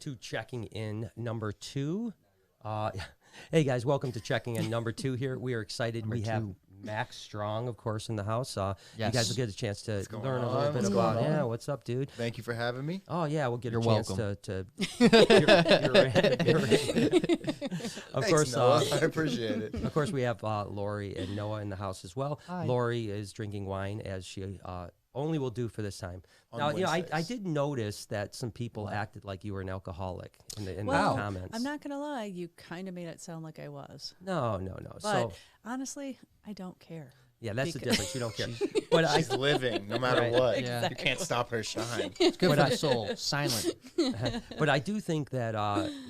to checking in number 2. Hey guys, welcome to checking in number 2 here. We are excited. We have Max Strong, of course, in the house. You guys will get a chance to learn a little bit about. Yeah, what's up, dude? Thank you for having me. Oh yeah, we'll get a chance to. Of course, Noah. I appreciate it. Of course, we have Lori and Noah in the house as well. Hi. Lori is drinking wine as she only will do for this time. Now, I did notice that some people acted like you were an alcoholic in the comments. I'm not going to lie. You kind of made it sound like I was. No. But honestly, I don't care. Yeah, that's the difference. You don't care. But she's living no matter what. Exactly. You can't stop her shine. It's good for the soul. Silent. But I do think that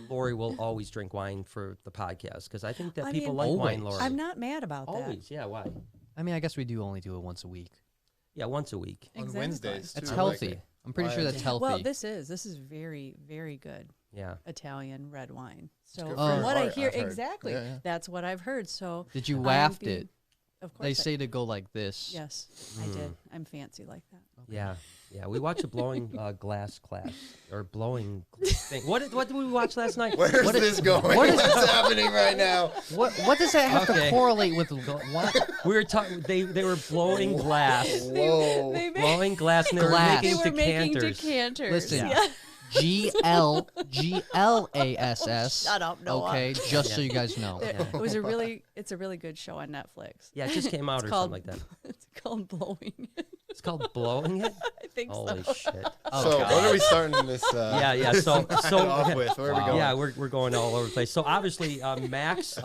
Lori will always drink wine for the podcast because I think that people like wine, Lori. I'm not mad about that. Always, yeah. Why? I mean, I guess we do only do it once a week. Yeah, once a week. On Wednesdays, That's too. healthy. Like, I'm pretty sure that's healthy. Well, this is very, very good. Yeah. Italian red wine. So good from for what I heart, hear, I've heard. exactly, Yeah. that's what I've heard. So Did you waft be- it? Of course, They say to go like this. yes, I did. I'm fancy like that. Yeah. We watched a blowing glass class or blowing thing. What did we watch last night? Where's this going? What's happening right now? What does that have to correlate with what? We were talking. They were blowing glass, Whoa. They made, blowing glass, and they Glass. they were were making making decanters. decanters. Listen. Yeah. GLASS. Shut up, Noah. Okay, just so you guys know. It's a really good show on Netflix. Yeah, it just came out or called- something like that. It's called Blowing. It's called blowing it. I think Holy so. shit. So what are we starting this? Yeah. So off with? Where are we going? Yeah, we're going all over the place. So obviously, Max,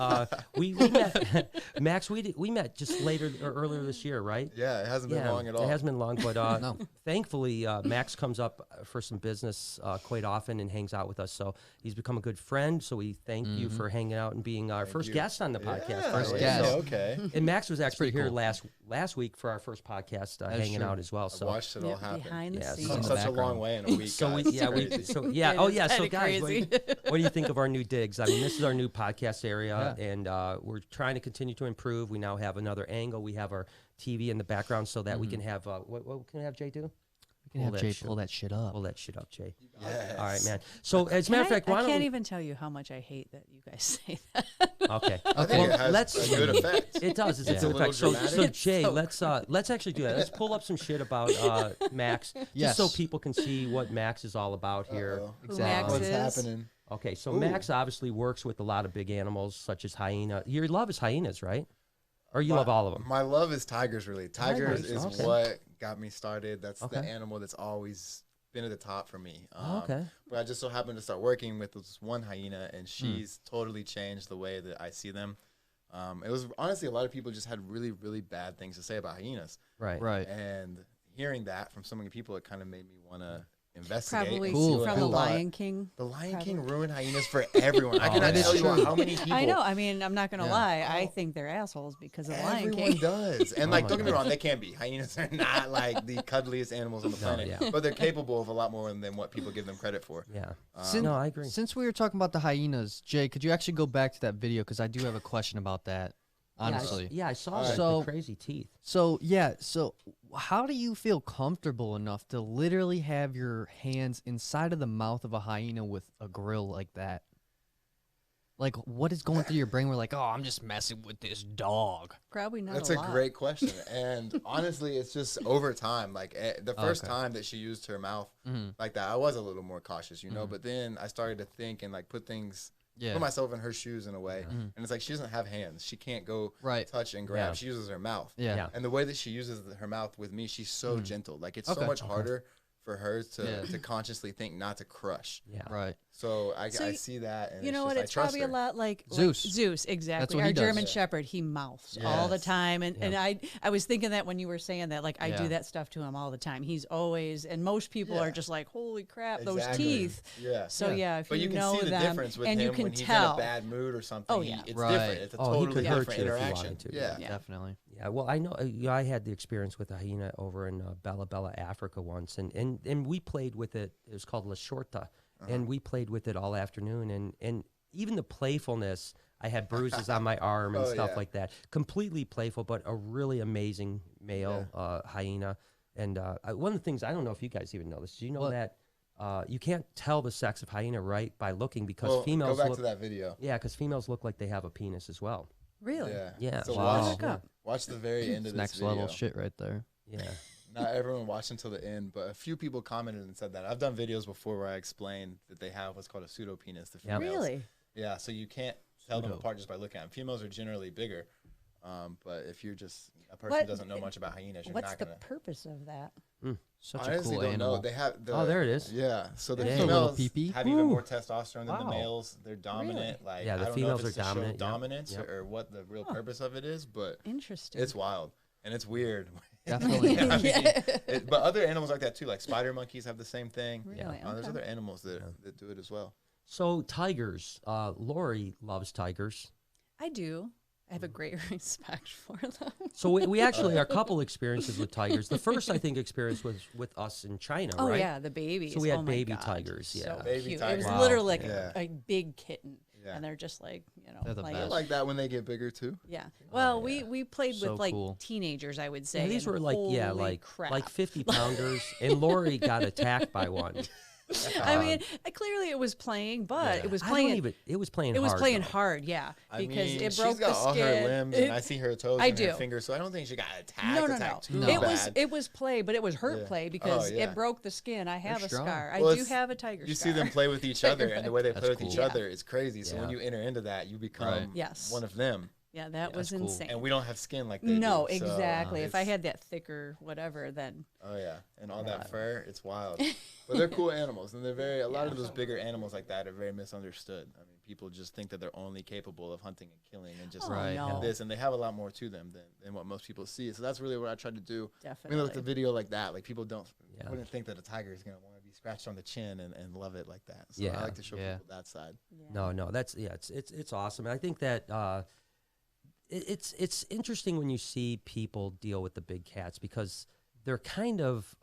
we met. Max, we met just earlier this year, right? Yeah, it hasn't been long at all. It hasn't been long, but No. thankfully, Max comes up for some business quite often and hangs out with us. So he's become a good friend. So we thank you for hanging out and being our first guest on the podcast. Yeah, by the way. guest. So- okay. and Max was actually pretty here cool. last week for our first podcast, is hanging true. out as well. I So watched it all Yep, happen. behind the Yeah, scenes. so- Come in the such a long background. way in a week. So guys. we, It's yeah, we, crazy. so yeah, It oh is yeah. So kinda guys, crazy. what do you think of our new digs? I mean, this is our new podcast area, and we're trying to continue to improve. We now have another angle. We have our TV in the background so that we can have what can we have Jay do? We can have Jay shit. pull that shit up. Pull that shit up, Jay. Yes. All right, man. So as a matter of fact, why I don't can't we, even tell you how much I hate that you guys say that. okay. I think Well, it has let's a good effect. It does. It's a It's good a little effect. So dramatic. Jay, So let's actually do that. Let's pull up some shit about Max, Yes. just so people can see what Max is all about here. Uh-oh. Who Max What's is. happening? Okay, so Ooh. Max obviously works with a lot of big animals, such as hyena. Your love is hyenas, right? Or you love all of them? My love is tigers, really. Tigers Tigers, is okay. what got me started. That's the Okay. animal that's always been at the top for me. Okay. But I just so happened to start working with this one hyena, and she's totally changed the way that I see them. It was honestly, a lot of people just had really, really bad things to say about hyenas. Right. Right. And hearing that from so many people, it kind of made me want to investigate. Probably and see Cool. what from I the thought. Lion King. The Lion Probably. King ruined hyenas for everyone. I cannot that is tell you true. how many people. I know. I mean, I'm not going to Yeah. lie. I think they're assholes because of Lion Everyone King. does. And, Oh like, my don't get me God. wrong, they can be. Hyenas are not, like, the cuddliest animals on the planet. yeah. But they're capable of a lot more than what people give them credit for. Yeah. No, I agree. Since we were talking about the hyenas, Jay, could you actually go back to that video? Because I do have a question about that, honestly. Yeah, I saw All that. right. So- The crazy teeth. So, how do you feel comfortable enough to literally have your hands inside of the mouth of a hyena with a grill like that? Like, what is going through your brain? We're like, oh, I'm just messing with this dog. Probably not That's a a lot. great question. And honestly, it's just over time. Like, the first Okay. time that she used her mouth Mhm. like that, I was a little more cautious, you know? But then I started to think and, like, put Yeah. myself in her shoes in a way. And it's like, she doesn't have hands. She can't go Right. touch and grab. Yeah. She uses her mouth. Yeah. Yeah. And the way that she uses her mouth with me, she's so gentle. Like, it's Okay. so much harder for her to, Yeah. to consciously think not to crush. Yeah. Right. So I So see that. And You know it's what? just, It's I trust probably her. a lot like Zeus. Zeus, exactly. what Our he does. German Yeah. Shepherd, he mouths all the Yes. time, and I was thinking that when you were saying that, like I Yeah. do that stuff to him all the time. He's always, and most people Yeah. are just like, holy crap, those Exactly. teeth. Yeah. So yeah, if But you can know see the them, difference with and him you can when he's tell. in a bad mood or something. Oh, yeah. It's Right. different. It's a Oh, he totally could hurt different you if he interaction. wanted to. Yeah. Yeah. Definitely. Yeah, well, I know. I had the experience with a hyena over in Bella, Africa once, and we played with it. It was called La Shorta, and we played with it all afternoon, and even the playfulness. I had bruises on my arm and Oh, stuff yeah. like that. Completely playful, but a really amazing male hyena. And one of the things, I don't know if you guys even know this. Do you know What? that you can't tell the sex of hyena right by looking because Well, females go back look. to that video. Yeah, because females look like they have a penis as well. Really? Yeah. So Wow. watch, Look up. watch the very end It's of this next video. level shit right there. Yeah. Not everyone watched until the end, but a few people commented and said that. I've done videos before where I explained that they have what's called a pseudo penis. The Yep. females. Really? Yeah, so you can't tell them Pseudo. apart just by looking at them. Females are generally bigger, but if you're just a person What- who doesn't know much about hyenas, you're What's not the gonna. purpose of that? Such I a honestly cool don't animal. know. They have the, Oh, there it is. Yeah, so the Yeah. Just a little females pee-pee. have even Ooh. more testosterone than the Wow. males. They're dominant. Like Yeah, the I don't females know if it's are to show dominant, yep. dominance Yep. or what the real purpose of it is, but Interesting. it's wild and it's weird. Definitely. I mean, but other animals like that too, like spider monkeys have the same thing. Really? There's Okay. other animals that do it as well. So tigers. Lori loves tigers. I do. I have a great respect for them. So we actually are a couple experiences with tigers. The first, I think, experience was with us in China, Oh right? yeah, the babies. So we had Oh my baby God. tigers, yeah. So Baby cute. tigers. It was Wow. literally like Yeah. a big kitten, Yeah. and they're just like They're the like I best. like that when they get bigger too. yeah. Well, yeah. we played So with like cool. teenagers, I would say. Yeah, these and were like holy crap. like 50 pounders, and Lori got attacked by one. I mean, clearly it was playing, but Yeah. it was I don't playing. even. It was playing. It was hard, playing though. hard, yeah, I because mean, it she's broke got the all skin. her limbs, and I see her toes I and her do. fingers, so I don't think she got attacked. No. Too No. It bad. was play, but it was hurt Yeah. play because Oh, yeah. it broke the skin. I have They're a strong. scar. Well, I do it's- have a tiger You scar. see them play with each other, and the way they That's play with each cool. other is crazy. So when Yeah. you enter into that, you become Right. Yes. one of them. Yeah, that was that's cool. insane. And we don't have skin like they No, do. so exactly. If I it's- had that thicker whatever, then Oh yeah, and all that fur, it's wild. But they're cool animals, and they're very. A lot of those bigger animals like that are very misunderstood. I mean, people just think that they're only capable of hunting and killing, and just oh, Right. no, this, and they have a lot more to them than what most people see. So that's really what I tried to do. I definitely. mean, with the video like that, like people Yeah. wouldn't think that a tiger is gonna want to be scratched on the chin and love it like that. So Yeah. I like to show Yeah. people that side. No, that's it's awesome. And I think that it's interesting when you see people deal with the big cats because they're kind of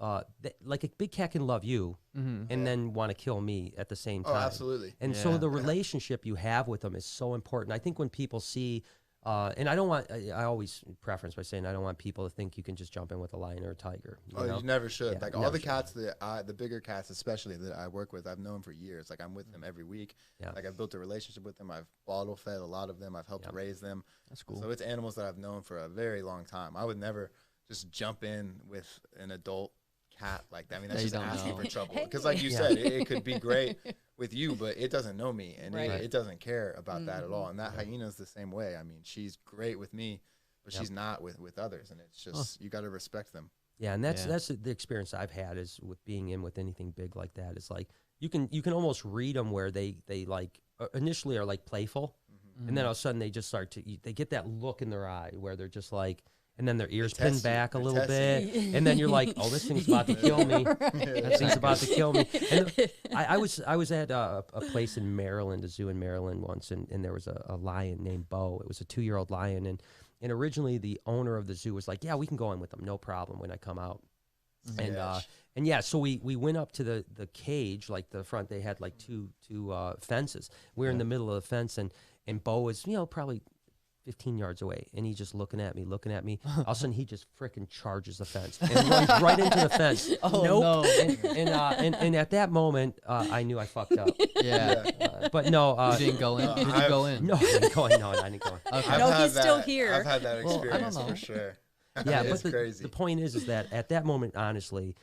like a big cat can love you and then want to kill me at the same time. Oh, absolutely. And so Yeah. the relationship you have with them is so important. I think when people see, and I don't want, I always preference by saying I don't want people to think you can just jump in with a lion or a tiger. You know? You never should. Yeah, Like you all never the should. cats the bigger cats especially that I work with, I've known for years. Like I'm with them every week. Yeah. Like I've built a relationship with them. I've bottle fed a lot of them. I've helped Yep. raise them. That's cool. So it's animals that I've known for a very long time. I would never just jump in with an adult cat like that. I mean, that's Yeah, you just don't asking know. for trouble. Hey. Because like you Yeah. said, it could be great with you, but it doesn't know me and Right. it doesn't care about that at all. And that hyena is the same way. I mean, she's great with me, but she's not with others. And it's just, you got to respect them. Yeah, and Yeah. that's the experience I've had is with being in with anything big like that. It's like you can almost read them where they like initially are like playful, and then all of a sudden they just start to they get that look in their eye where they're just like, and then their ears pin test you. back a They're little bit, testing and then you're like, oh, this thing's about to kill me. That thing's about to kill me. And I was at a place in Maryland, a zoo in Maryland once, and there was a lion named Bo. It was a 2-year-old lion, and originally the owner of the zoo was like, yeah, we can go in with them, no problem when I come out. And yeah, so we went up to the cage, like the front. They had like two fences. We were in the middle of the fence, and Bo was probably 15 yards away, and he's just looking at me. All of a sudden, he just frickin' charges the fence and runs right into the fence. Oh, Nope. no. And at that moment, I knew I fucked up. Yeah. But no, You didn't go in? Did you go in? no, I didn't go in. No, I didn't go in. Okay. No, I've he's had still that- here. I've had that Well, I don't experience know. for sure. Yeah, It's but crazy. the point is that at that moment, honestly,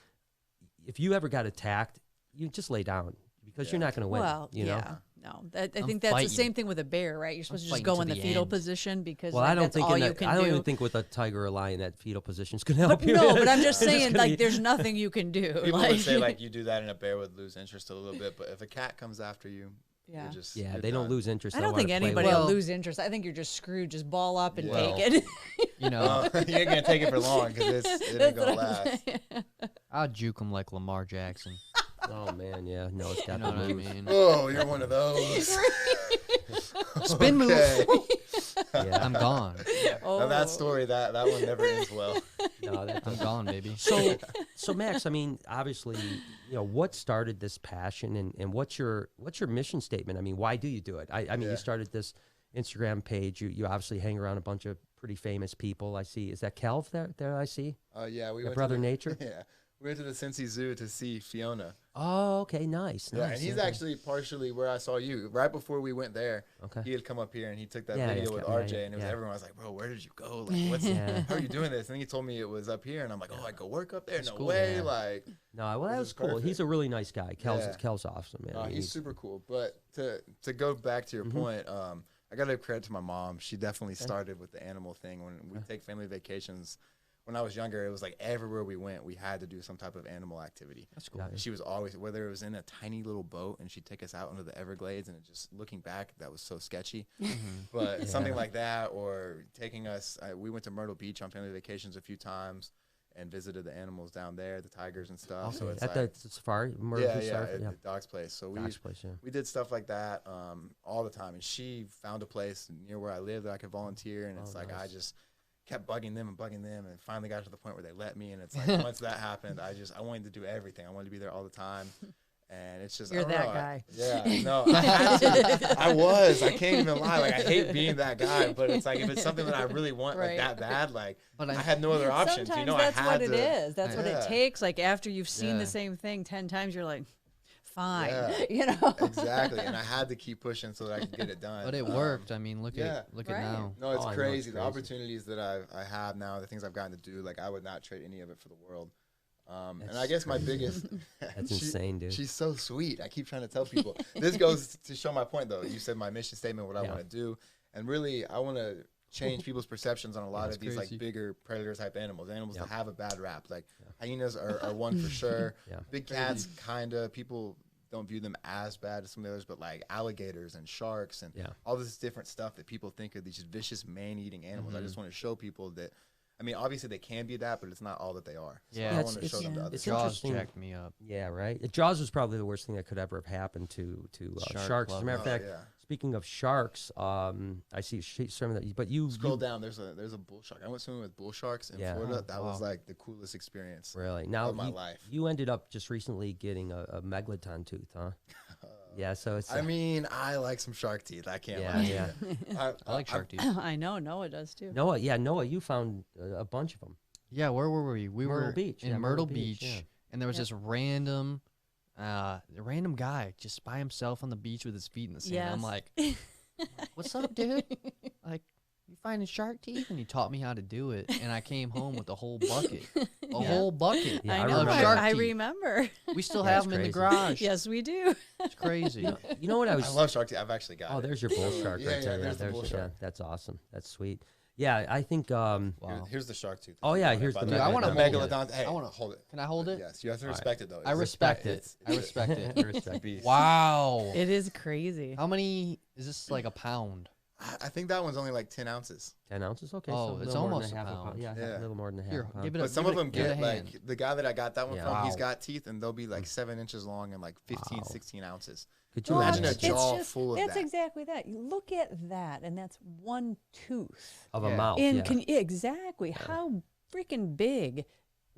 if you ever got attacked, you just lay down because you're not going to win. well, you know? yeah, no, I I'm think that's fighting. the same thing with a bear, right? You're supposed to just fighting go to in the the fetal end. position because Well, like, I don't that's think all in you that, can I don't do. even think with a tiger or lion that fetal position is going to help But you. no, but I'm just It's saying, gonna like, be- there's nothing you can do. People like, would say like you do that and a bear would lose interest a little bit, but if a cat comes after you, Yeah. you're just Yeah, you're they don't done. lose interest. I They don't wanna think play anybody with will Well- lose interest. I think you're just screwed. Just ball up and Well, take it. You know, you ain't gonna take it for long because it ain't That's gonna what I'm last. saying. I'll juke him like Lamar Jackson. Oh man, yeah, no, it's You know definitely. what I mean? Oh, you're one of those. Spin move. Okay. Yeah, I'm gone. Oh. Now that story, that one never ends well. no, that I'm gone, baby. So Max, I mean, obviously, what started this passion, and what's your mission statement? I mean, why do you do it? I mean, Yeah. you started this Instagram page. You obviously hang around a bunch of pretty famous people. I see. Is that Calv there I see? Yeah, we Your went brother to the, Nature? Yeah, we went to the Cincy Zoo to see Fiona. Oh, okay, nice. Yeah, nice. and he's Okay. actually partially where I saw you. Right before we went there, Okay. he had come up here and he took that Yeah, video yeah, with yeah, RJ, yeah, and it was yeah. everyone was like, "Bro, where did you go? Like, what's Yeah. how are you doing this?" And he told me it was up here, and I'm like, "Oh, I go work up there? That's No cool. way!" Yeah. Like, No, well, that This was is cool. He's perfect. a really nice guy. Yeah. Kel's awesome, man. I mean, he's super cool. But to go back to your point, I got to give credit to my mom. She definitely started with the animal thing. When we take family vacations, when I was younger, it was like everywhere we went, we had to do some type of animal activity. That's cool. Yeah. She was always, whether it was in a tiny little boat and she'd take us out into the Everglades, and it just looking back, that was so sketchy. But something like that, or taking us, we went to Myrtle Beach on family vacations a few times and visited the animals down there, the tigers and stuff. So it's at like, the safari, Myrtle Beach yeah, Safari? at the dog's place. So Dog's place, yeah. we did stuff like that all the time. And she found a place near where I live that I could volunteer. And it's like, nice. I just kept bugging them, and finally got to the point where they let me. And it's like, once that happened, I wanted to do everything. I wanted to be there all the time. And it's just, You're I don't that know, guy. yeah, no, I had to. I can't even lie. Like, I hate being that guy, but it's like, if it's something that I really want, like Right. that bad, like, But I I- had no other options. Sometimes You know, that's I had what it to, is. That's what Yeah. it takes. Like after you've seen Yeah. the same thing 10 times, you're like, fine. Yeah. You know? Exactly. And I had to keep pushing so that I could get it done. But it worked. I mean, look yeah. at Right. now. No, it's Oh, I know, it's crazy. The crazy. opportunities that I have now, the things I've gotten to do, like I would not trade any of it for the world. And That's I guess my crazy. biggest. That's insane, dude. She's so sweet. I keep trying to tell people. This goes to show my point, though. You said my mission statement, what I Yeah. want to do, and really, I want to change people's perceptions on a lot That's of these crazy. like bigger predator type animals Yeah. that have a bad rap. Like hyenas are one for sure. Yeah. Big cats, kinda. People don't view them as bad as some of the others, but like alligators and sharks and Yeah. all this different stuff that people think are these vicious man-eating animals. Mm-hmm. I just want to show people that. I mean, obviously they can be that, but it's not all that they are. So Yeah. I Yeah, want to it's- show them to yeah. others. It's Jaws interesting. jacked me up. Yeah, right. Jaws was probably the worst thing that could ever have happened to Shark sharks. As a matter of Oh, fact, yeah. speaking of sharks, I see some of that. But you Scroll down. There's a bull shark. I went swimming with bull sharks in Yeah. Florida. Oh, That was wow. like the coolest experience. really now of my you, life. you ended up just recently getting a megalodon tooth, huh? Yeah, so it's I mean, I like some shark teeth. I can't Yeah, lie. yeah. I like shark teeth. I know. Noah does too. Noah. Yeah, Noah, you found a bunch of them. Yeah, where were we? We Myrtle were Beach. in Yeah, Myrtle Myrtle Beach, Beach, yeah. and there was Yep. this random guy just by himself on the beach with his feet in the sand. I'm Yes. like, "What's up, dude? Like, you finding shark teeth?" And he taught me how to do it, and I came home with a whole bucket, a whole bucket Yeah, I I know. remember. shark I teeth. remember. We still Yeah, have it's them in the crazy. garage. Yes, we do. It's crazy. You know what I was? I love shark teeth. I've actually got. Oh, it. there's your bull shark Yeah, right yeah, there. there's the bull yeah, shark. that's awesome. That's sweet. Yeah, I think. Here- Wow. Here's the shark tooth. Oh, if you yeah, want it, here's by the way. I wanna The hold it. megalodon. Hey, I wanna hold it. Can I hold it? Yes, you have to All right. respect it though. I It's- respect it. it's- I respect it. I respect. beast. Wow. It is crazy. How many is this? Like a pound? I think that one's only like 10 ounces. 10 ounces. Okay. Oh, so a it's little more almost than a half pound. Yeah, Yeah. a little more than a half. Here, a pound. give it But up. some give of it- them give it get a like hand. the guy that I got that one Yeah. from. He's Wow. got teeth, and they'll be like 7 inches long and like 15, Wow. 16 ounces. Could you Well, Imagine a imagine it's jaw just- full of That's that. exactly that. You look at that, and that's one tooth. of Yeah. a mouth? And Yeah. exactly how freaking big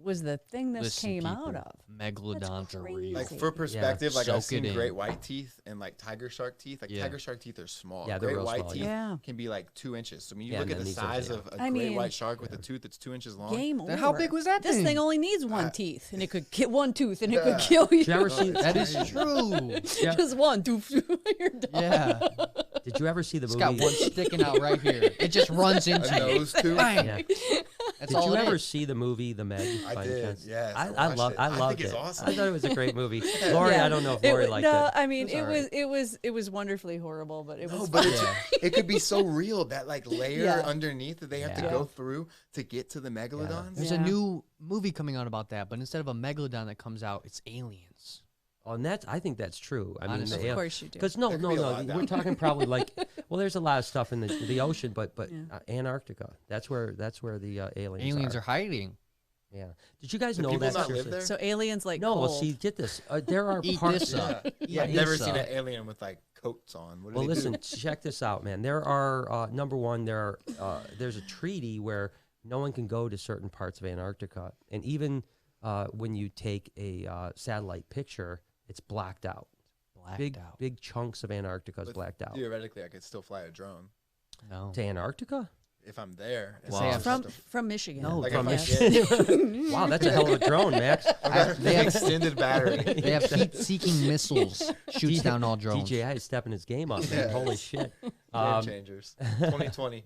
was the thing this Listen, came out people, of? Megalodons are real. Like Crazy. for perspective, like I've Soak it seen in. great white teeth and like tiger shark teeth. Like Yeah. tiger shark teeth are small. Yeah, they're great real white small, teeth Yeah. can be like 2 inches. So when you Yeah, look and at the then these are- size yeah. of a I great mean- white shark with a tooth that's 2 inches long. Game Then how over. big was that This thing? thing only needs one teeth, and it could get one tooth, and it Yeah. could kill you. Did you ever see? That is crazy. true. Yeah. Just one tooth. You're done. Yeah. Did you ever see the It's movie? got one sticking out right here. It just runs into A you. nose tooth. Bang. Yeah. That's Did all you it ever is. see the movie The Meg? I by any did, chance? yes, I I watched love. it. I I think loved it's it. awesome. I thought it was a great movie. Lori, Yeah. I don't know if Lori liked no, it. I mean It it was was it was wonderfully horrible, but it No, was but fun. it's, it could be so real, that like layer Yeah. underneath that they have to Yeah. go through to get to the megalodons. There's Yeah. a new movie coming out about that, but instead of a megalodon that comes out, it's aliens. Oh, and that's. I think that's true. I mean, Honestly. Of course you do. Because no, There could no, be a no. lot down We're there. talking probably like. Well, there's a lot of stuff in the ocean, but Yeah. Antarctica. That's where the aliens. Aliens are hiding. Yeah. Did you guys Do know people that? not live seriously? there? So aliens like No. Well, cold. see, get this. There are Eat parts. this up. Yeah, I've Eat never this seen up. an alien with like coats on. What do Well, they listen, do? check this out, man. There are number one. There's a treaty where no one can go to certain parts of Antarctica, and even when you take a satellite picture, it's blacked out. Blacked out. Big chunks of Antarctica is But blacked out. Theoretically, I could still fly a drone. No. To Antarctica? if I'm there. It's Wow. just From Michigan. No, like from if I get- Wow, that's a hell of a drone, Max. they have extended battery. They have heat-seeking missiles. Shoots down all drones. DJI is stepping his game up, man. Yeah. Holy shit. Game changers. 2020.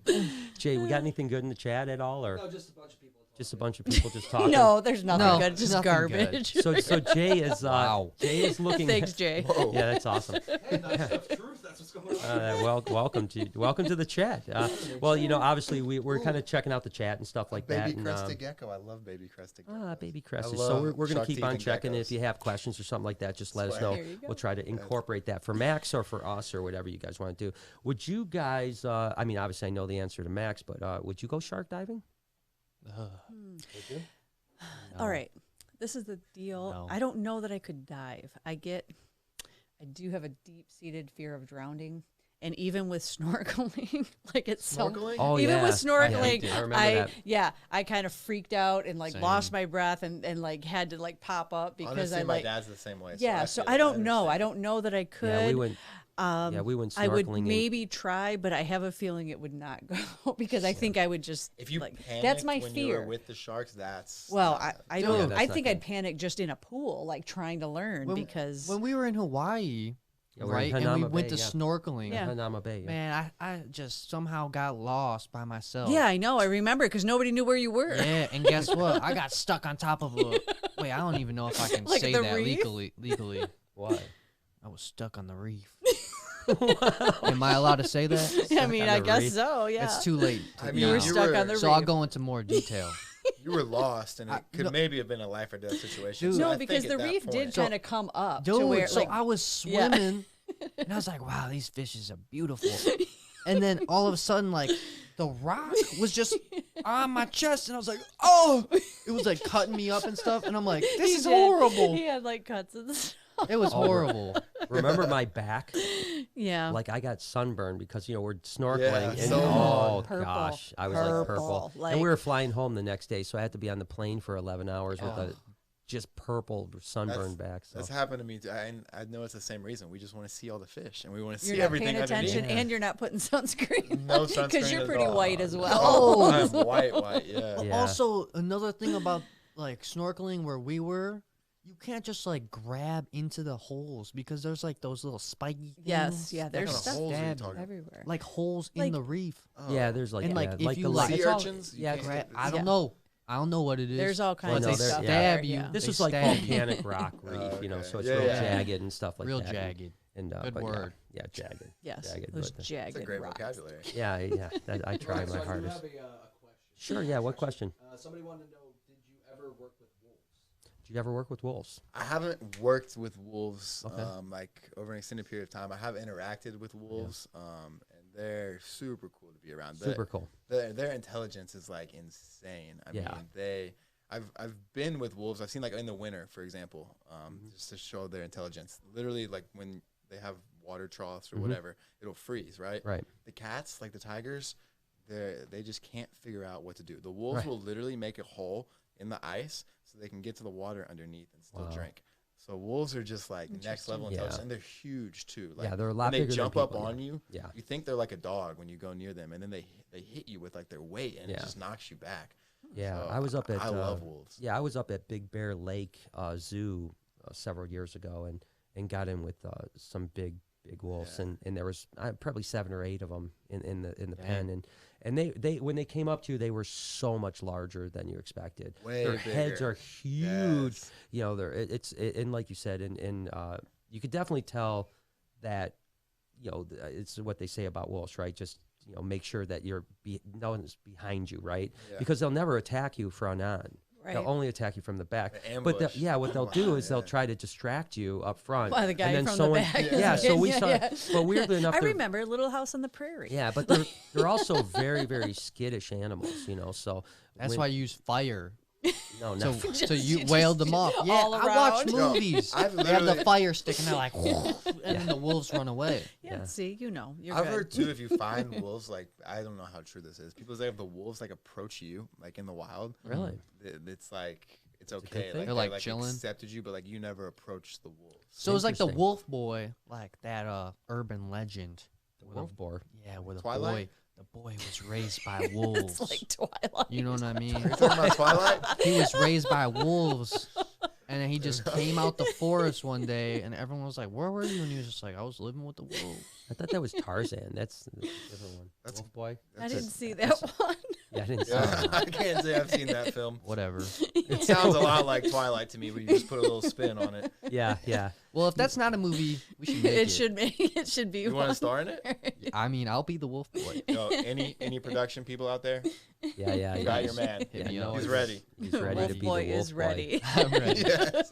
Jay, we got anything good in the chat at all, or No, just a bunch of people. just a bunch of people just talking? No, there's nothing No, good. Just nothing garbage. So Jay is Wow. Jay is looking. Thanks, Jay. Whoa. Yeah, that's awesome. Hey, that's truth. That's what's going on. Welcome to the chat. Well, obviously we're kind of checking out the chat and stuff like that. Baby and, crested gecko. I love baby crested gecko. baby crested. I So love we're gonna shark keep teeth on and checking. geckos. If you have questions or something like that, just let us Swear. know. Here you go. We'll try to incorporate that for Max or for us or whatever you guys want to do. Would you guys? I mean, obviously I know the answer to Max, but would you go shark diving? All right. This is the deal. No. I don't know that I could dive. I do have a deep-seated fear of drowning. And even with snorkeling, like it's so Snorkeling? Oh even yeah, with snorkeling, I remember that. I kind of freaked out and like lost Same. my breath and like had to like pop up because Honestly, I my like dad's the same way. so feel I it. don't know. I understand. don't know that I could. Yeah, we went. We went snorkeling. I would and- maybe try, but I have a feeling it would not go because I think I would just If you like panicked that's my when you fear. were with the sharks, that's Well, I Yeah, don't. that's I not think good. I'd panic just in a pool, like trying to learn because when we were in Hawaii, Yeah, we're in right, and we Hanama went Bay, to yeah. snorkeling. Yeah. Hanama Bay. Yeah. Man, I just somehow got lost by myself. yeah, I know. I remember because nobody knew where you were. Yeah, and guess what? I got stuck on top of a. Wait, I don't even know if I can Like say the that reef? legally. Why? I was stuck on the reef. Am I allowed to say that? I mean, on I the guess reef. so. Yeah. It's too late. I to mean, you were now. stuck on the So reef. I'll go into more detail. You were lost, and it could no- maybe have been a life or death situation. Dude. So No, I because think the at that reef did point- kind of come up to Dude, where so like I was Yeah. swimming, and I was like, "Wow, these fishes are beautiful." And then all of a sudden, like the rock was just on my chest, and I was like, "Oh!" It was like cutting me up and stuff, and I'm like, "This he is did. horrible." He had like cuts and stuff. It was Oh, we're- horrible. Remember my back? Yeah. Like I got sunburned because we're snorkeling Yeah, and so oh purple. gosh, I was like purple. Like- And we were flying home the next day, so I had to be on the plane for 11 hours with Oh. a just purple sunburned back. So That's happened to me too. I know it's the same reason. We just want to see all the fish, and we want to You're see not everything paying attention, underneath. and you're not putting sunscreen. No sunscreen because you're at pretty all. white as well. Oh, I'm white. Yeah. Yeah. Also, another thing about like snorkeling where we were, you can't just like grab into the holes because there's like those little spiky things. Yes, yeah, that there's What stuff kind of holes are you stab talking about? everywhere. like holes Like- in the reef. Oh. yeah, there's like And, like, yeah, if you, the like- it's Sea all- urchins? You yeah, can't Gra- get- I Yeah. don't know. I don't know what it is. There's all but kinds no, of they there- stuff. stab there, you. yeah. This They is like stab you. volcanic rock reef, Okay. so it's Yeah, real yeah. jagged and stuff like Real that. jagged. And Good but word. Yeah, jagged. Yes, jagged, those but, That's jagged a great rocks. vocabulary. yeah, I try Right, so my I do hardest. have a question. Sure, yeah. What question? Somebody wanted to know, did you ever work with wolves? Did you ever work with wolves? I haven't worked with wolves Okay. like over an extended period of time. I have interacted with wolves, and they're super cool to be around. Super cool. Their intelligence is like insane. I Yeah. mean, I've been with wolves. I've seen like in the winter, for example, just to show their intelligence. Literally, like when they have water troughs or whatever, it'll freeze, right? Right. The cats, like the tigers, they just can't figure out what to do. The wolves Right. will literally make a hole in the ice so they can get to the water underneath and still Wow. drink. So wolves are just like next level Yeah. intelligence, and they're huge too. Like Yeah, they're a lot when they bigger than jump up people, yeah. on you. Yeah. You think they're like a dog when you go near them, and then they hit you with like their weight, and it Yeah. just knocks you back. Yeah, So I was up at. I love wolves. Yeah, I was up at Big Bear Lake Zoo several years ago, and got in with some big wolves, Yeah. and there was probably 7 or 8 of them in the Dang. pen, and they when they came up to you, they were so much larger than you expected. Way Their heads bigger. are huge. Yes. And like you said, and you could definitely tell that it's what they say about wolves, right? Just make sure that no one's behind you, right? Yeah. Because they'll never attack you front on. Right. They'll only attack you from the back. The But ambush. what they'll do Wow, is they'll yeah. try to distract you up front. By the guy and then from someone, the back. Yeah, so we Yeah, saw. yeah. But weirdly enough, I they're- remember Little House on the Prairie. Yeah, but they're also very very skittish animals, So That's when- why you use fire. no. So you wailed them off. Yeah, all I watch around. No, movies. I've They have the literally- fire stick and they're like, and then the wolves run away. Yeah, Yeah. see, you're I've good. heard too, if you find wolves, like I don't know how true this is. People say if the wolves like approach you, like in the wild, Really? it's like it's a good okay. thing? They're, Like, like, they chilling? accepted you, but like you never approach the wolves. So it's like the Interesting. wolf boy, like that urban legend. The wolf boar. Yeah, with a Twilight? boy. the boy was raised by wolves. It's like Twilight. You know what I mean? Are you talking about Twilight? He was raised by wolves, and then he just came out the forest one day, and everyone was like, "Where were you?" And he was just like, "I was living with the wolves." I thought that was Tarzan. That's a different one. That's- Wolf Boy. I didn't see that one. Yeah, I didn't see Yeah, that. I can't say I've seen that film. Whatever. It sounds a lot like Twilight to me, where you just put a little spin on it. Yeah, yeah. Well, if that's not a movie, we should make it. It should be. You want to star in it? I mean, I'll be the wolf boy. Yo, any production people out there? Yeah, yeah, You yeah. got your man. Hit me no, up. He's ready. He's ready Wolf to be Boy the wolf is boy. ready. I'm ready. Yes.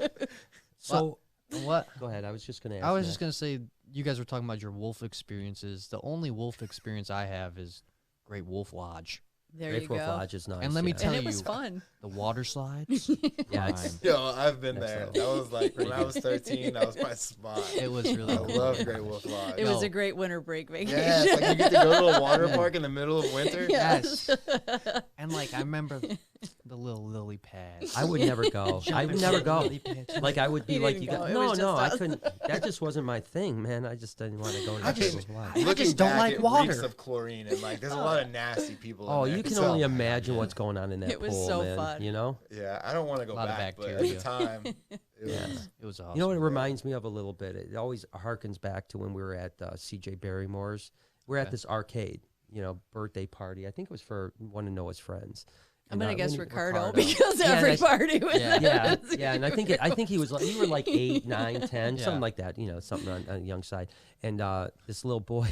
So What? go ahead. I was just gonna ask. I was Matt. just gonna say, you guys were talking about your wolf experiences. The only wolf experience I have is Great Wolf Lodge. There Great you Wolf go. Lodge is nice. And let me yeah. tell And it was you- fun. The water slides. Yeah, it's- prime. Yo, I've been Next there. level. That was like when I was 13. That was my spot. It was really I cool. love Great Wolf Lodge. It was No. a great winter break vacation. Yeah, it's like you get to go to a water park in the middle of winter. Yes. And like I remember the little lily pads. I would never go. I would never go. Lily pads. Like I would be He like, didn't you go. got, It no, was no, just I us. couldn't. That just wasn't my thing, man. I just didn't want to go to I the just- Great Wolf Lodge. I Looking just don't back, like it water. reeks of chlorine and like there's a lot of nasty people. Oh, in there. you can So, only imagine what's going on in that It was pool, so man. fun. You know? Yeah, I don't want to go Lot of back, but at bacteria. the time, it Yeah. was, It was awesome. You know what it reminds me of a little bit? It always harkens back to when we were at C.J. Barrymore's. We're at Okay. this arcade, birthday party. I think it was for one of Noah's friends. I'm And, gonna guess when Ricardo because Yeah, every that's- party was Yeah. there. Yeah, and I think he was like, you were like 8, 9, 10, Yeah. something like that, something on the young side. And this little boy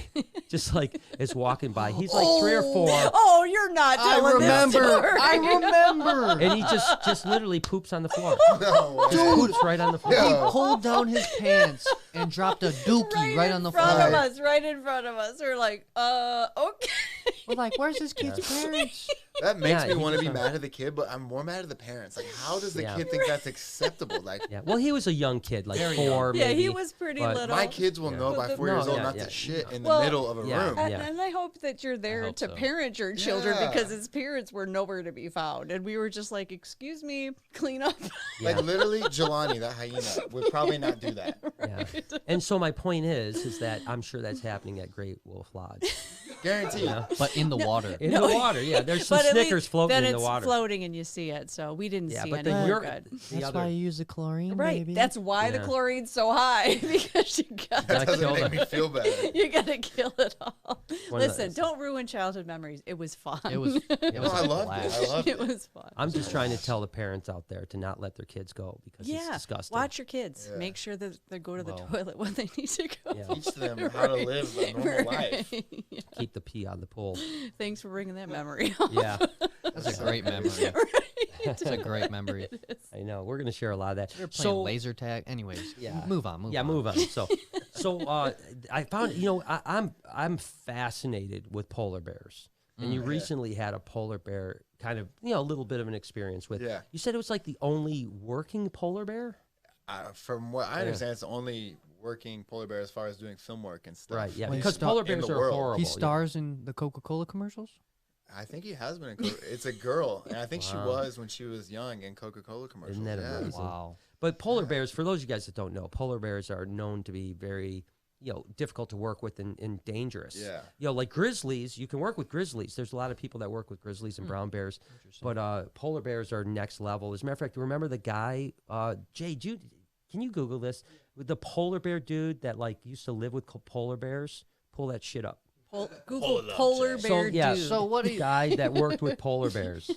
just like is walking by. He's like 3 or 4. Oh, you're not I telling this remember. story. I remember. And he just literally poops on the floor. no way. Just poops right on the floor. He Yeah. pulled down his pants and dropped a dookie right on the floor. front of us, right in front of us. We're like, okay. We're like, "Where's this kid's parents?" That makes Yeah, me he want to was be a- mad at the kid, but I'm more mad at the parents. Like, how does the Yeah. kid think that's acceptable? Like, Yeah. Well, he was a young kid, like Very 4 Yeah, maybe. he was pretty but little. my kids will know by But 4 no, years old yeah, not yeah. to shit in the Well, middle of a yeah. room. And I hope that you're there hope to so. parent your children Yeah. because his parents were nowhere to be found. And we were just like, excuse me, clean up. Yeah. Like, literally, Jelani, that hyena, would probably not do that. Yeah. And so my point is that I'm sure that's happening at Great Wolf Lodge. Guaranteed. Yeah. But in the water. In the water, yeah. There's some But at Snickers least floating then in the it's water. floating and you see it. So we didn't Yeah, see but anything the, good. the That's other, why you use the chlorine, Right. baby. That's why the Yeah. chlorine's so high because you That Gotta doesn't kill make them. me feel better. you gotta kill it all. One of Listen, those. don't ruin childhood memories. It was fun. It was. It No, was I a loved it. blast. I loved it it. was fun. I'm just trying to tell the parents out there to not let their kids go because it's Yeah. disgusting. Watch your kids. Yeah. Make sure that they go to the Well. toilet when they need to go. Yeah. Teach them how to live a normal life. Yeah. Keep the pee out of the pool. Thanks for bringing that memory up. Yeah, That's a great memory. That's a great memory. I know. We're gonna share a lot of that. We're playing So laser tag. Anyways, Yeah. move on. Move on. move on. So I found I'm fascinated with polar bears, and you recently had a polar bear kind of a little bit of an experience with. Yeah. You said it was like the only working polar bear. From what I understand, it's the only working polar bear as far as doing film work and stuff. Right. Yeah. Wait, Because stop. polar In bears the are world. horrible. He yeah. stars in the Coca-Cola commercials. I think he has been. It's a girl, and I think she Wow. was when she was young in Coca-Cola commercials. Isn't that yeah. amazing? Wow. But polar bears, for those of you guys that don't know, polar bears are known to be very, difficult to work with and dangerous. Yeah. Like grizzlies, you can work with grizzlies. There's a lot of people that work with grizzlies and brown bears, but polar bears are next level. As a matter of fact, remember the guy, Jay, can you Google this? With the polar bear dude that used to live with polar bears? Pull that shit up. Google Hold up, polar Jay. bear yeah, dude. So what do you? Guy that worked with polar bears.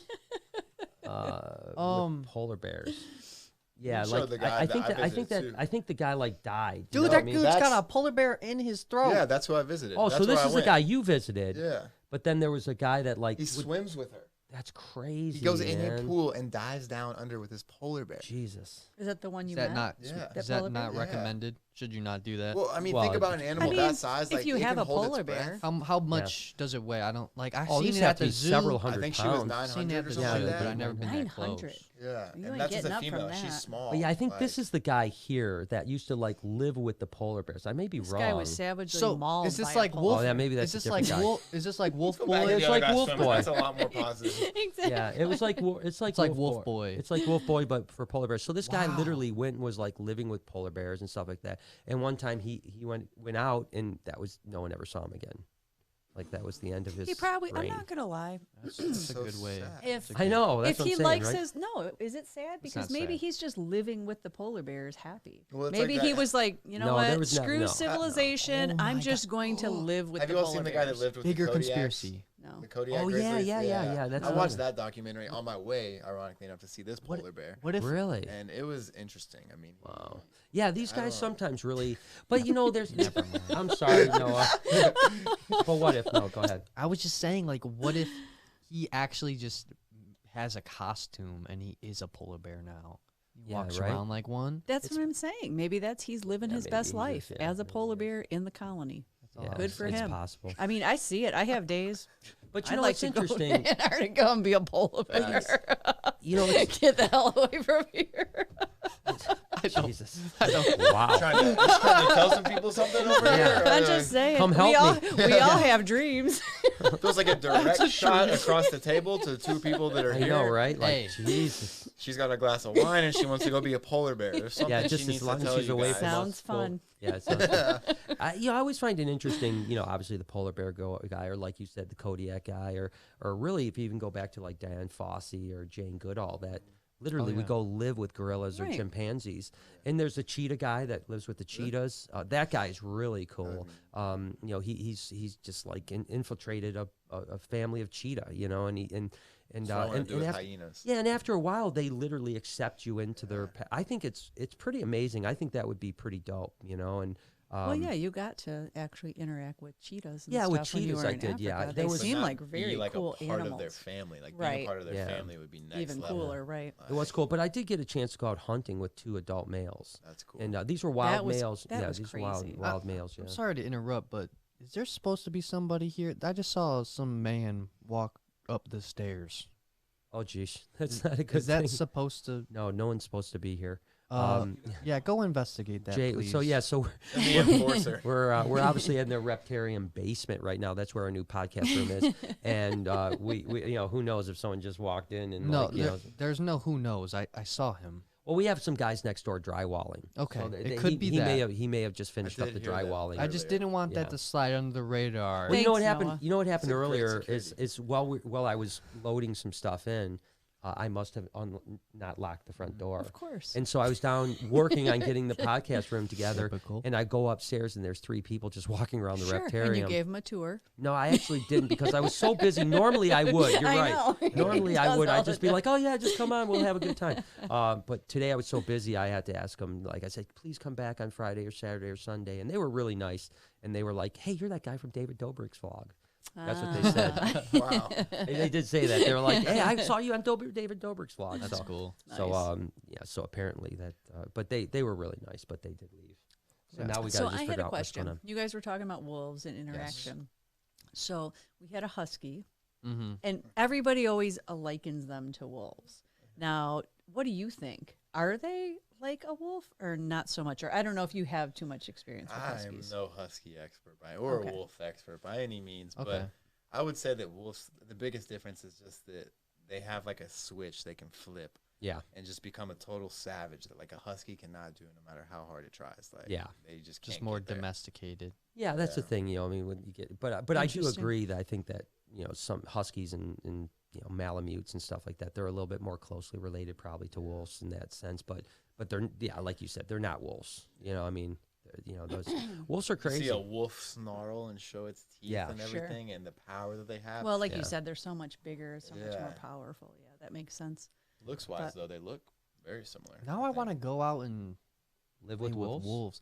With polar bears. Yeah, You showed the guy I that think I that visited, too. I think the guy died. you Dude, know that what I mean? dude's That's- got a polar bear in his throat. Yeah, that's who I visited. Oh, That's so this where I is the went. guy you visited. Yeah. But then there was a guy that He swims with her. that's crazy. He goes in a man. pool and dives down under with his polar bear. Jesus. Is that the one you Is that met? not? Yeah. Is That polar that not bear? Yeah. recommended? Should you not do that? Well, I mean, Well, think about an animal mean, that size. if Like, you it have can a hold its polar breath. bear- How much does it weigh? I don't like. I've Oh, seen these it have at to the be zoo. several I hundred think she pounds. was I've seen it 900 at or the something zoo, like but that. I've never been that 900. close. Yeah, You and ain't that's just getting a up from female. She's that. small. But yeah, I think this like- is the guy here that used to live with the polar bears. I may be This wrong. guy was savagely So mauled is this by like a Wolf? Oh, yeah, maybe that's is a this like different guy. Wolf? Is this like Wolf Back Boy? to the It's other like guy's Wolf swimming, Boy. That's a lot more positive. Exactly. Yeah, it was like it's like like Wolf Boy. It's like Wolf Boy, but for polar bears. So this guy literally went and was living with polar bears and stuff like that. And one time he went out, and that was no one ever saw him again. Like that was the end of his. He probably. reign. I'm not gonna lie. That's a So good way. sad. If I know. That's if what he I'm saying, likes right? his is it sad? It's Because not maybe sad. he's just living with the polar bears happy. Well, it's Maybe like he that- was like, you know No, there what? was not- Screw no. civilization. Oh I'm my just going to live with Have the you all polar seen the bears. guy that lived with Bigger the Kodiaks? conspiracy. No. The Kodiak Oh, yeah, grizzlies? yeah. That's I watched another- that documentary on my way, ironically enough, to see this What- polar bear, What if Really? and it was interesting. I mean, Wow. Yeah, these I guys don't- sometimes really. But you know, there's. Never mind. I'm sorry, Noah. But what if? No, go ahead. I was just saying, like, what if he actually just has a costume and he is a polar bear now? He Yeah, walks right? around like one. That's what I'm saying. Maybe he's living Yeah, his maybe best he's life just- yeah, as a maybe polar he is. bear in the colony. all Yeah, I'm Good for it's him. possible. I mean, I see it. I have days. But you I'd know like what's to go to interesting? Antarctica and be a polar bear. You know, it's, Get the hell away from here. Jesus. Wow. trying to tell some people something over Yeah. here. I'm just saying. Come we help all me. we all have dreams. Feels like a direct shot across the table to two people that are I here. know, right? Like, Hey. Jesus. She's got a glass of wine and she wants to go be a polar bear. There's something Yeah, she just needs as long to as tell she's you away guys. from us. Sounds fun. Yeah, it sounds I always find it interesting, you know, obviously the polar bear guy, or like you said, the Kodiak guy, or really if you even go back to like Diane Fossey or Jane Goodall, that literally we yeah. go live with gorillas or Right. chimpanzees. And there's a cheetah guy that lives with the cheetahs. That guy is really cool. You know, he's just like infiltrated a family of cheetah, you know, and That's what I want to do with after, hyenas. yeah, and after a while, they literally accept you into their. I think it's pretty amazing. I think that would be pretty dope, you know. And Well, yeah, you got to actually interact with cheetahs. And Yeah, with stuff when you cheetahs were I in did, yeah. Africa. There They was seem Not like be very like cool a part animals. of their family. Like Right. being a part of their Yeah. family would be next Even level. cooler, right? it was cool. But I did get a chance to go out hunting with 2 adult males, That's cool. and these were wild was- males. that Yeah, was these crazy. were wild males. Yeah. I'm sorry to interrupt, but is there supposed to be somebody here? I just saw some man walk up the stairs. Oh, geez, that's not a good Is that thing. supposed to? No, no one's supposed to be here. Yeah, go investigate that, Jay, please. so yeah, so The enforcer. we're obviously in the Reptarian basement right now. That's where our new podcast room is, and we you know, who knows if someone just walked in and No, like, you know. there's no who knows. I saw him. Well, we have some guys next door drywalling. Okay, So it could be that. He may have just finished up did the hear that. drywalling. I just earlier. didn't want Yeah. that to slide under the radar. Well, you know what Thanks, happened? Noah. You know what happened It's a great earlier security. is while I was loading some stuff in, I must have not locked the front door. Of course. And so I was down working on getting the podcast room together, Typical. and I go upstairs and there's 3 people just walking around the Sure. Reptarium. And you gave him a tour. No, I actually didn't because I was so busy. Normally I would. You're I right. know. Normally He I does would. all I'd the just be time. like, "Oh yeah, just come on. We'll have a good time." But today I was so busy. I had to ask them. Like I said, "Please come back on Friday or Saturday or Sunday." And they were really nice. And they were like, "Hey, you're that guy from David Dobrik's vlog." That's what they said. Wow. They did say that. They were like, "Hey, I saw you on David Dobrik's vlog." That's so, cool. So Nice. yeah. So apparently that. But they were really nice. But they did leave. So Yeah. now we got So to just I had figure a out what's going question. on. You guys were talking about wolves and interaction. So we had a husky, Mm-hmm. and everybody always likens them to wolves. Now, what do you think? Are they like a wolf or not so much? Or I don't know if you have too much experience with I'm huskies. no husky expert or Okay. a wolf expert by any means, Okay. but I would say that wolves, the biggest difference is just that they have like a switch they can flip Yeah. and just become a total savage that like a husky cannot do no matter how hard it tries. Like Yeah. they just can't Just more get there. domesticated. Yeah, that's the Yeah. thing, you know. I mean, when you get, but I do Interesting. agree that I think that, you know, some huskies and you know, Malamutes and stuff like that, they're a little bit more closely related probably to wolves in that sense. But they're, yeah, like you said, they're not wolves. You know, I mean, you know, those wolves are You crazy. see a wolf snarl and show its teeth Yeah. and Sure. everything and the power that they have. Well, like Yeah. you said, they're so much bigger, so much more Yeah. powerful. Yeah, that makes sense. Looks wise but- though, they look very similar. Now I want to go out and Live play with wolves.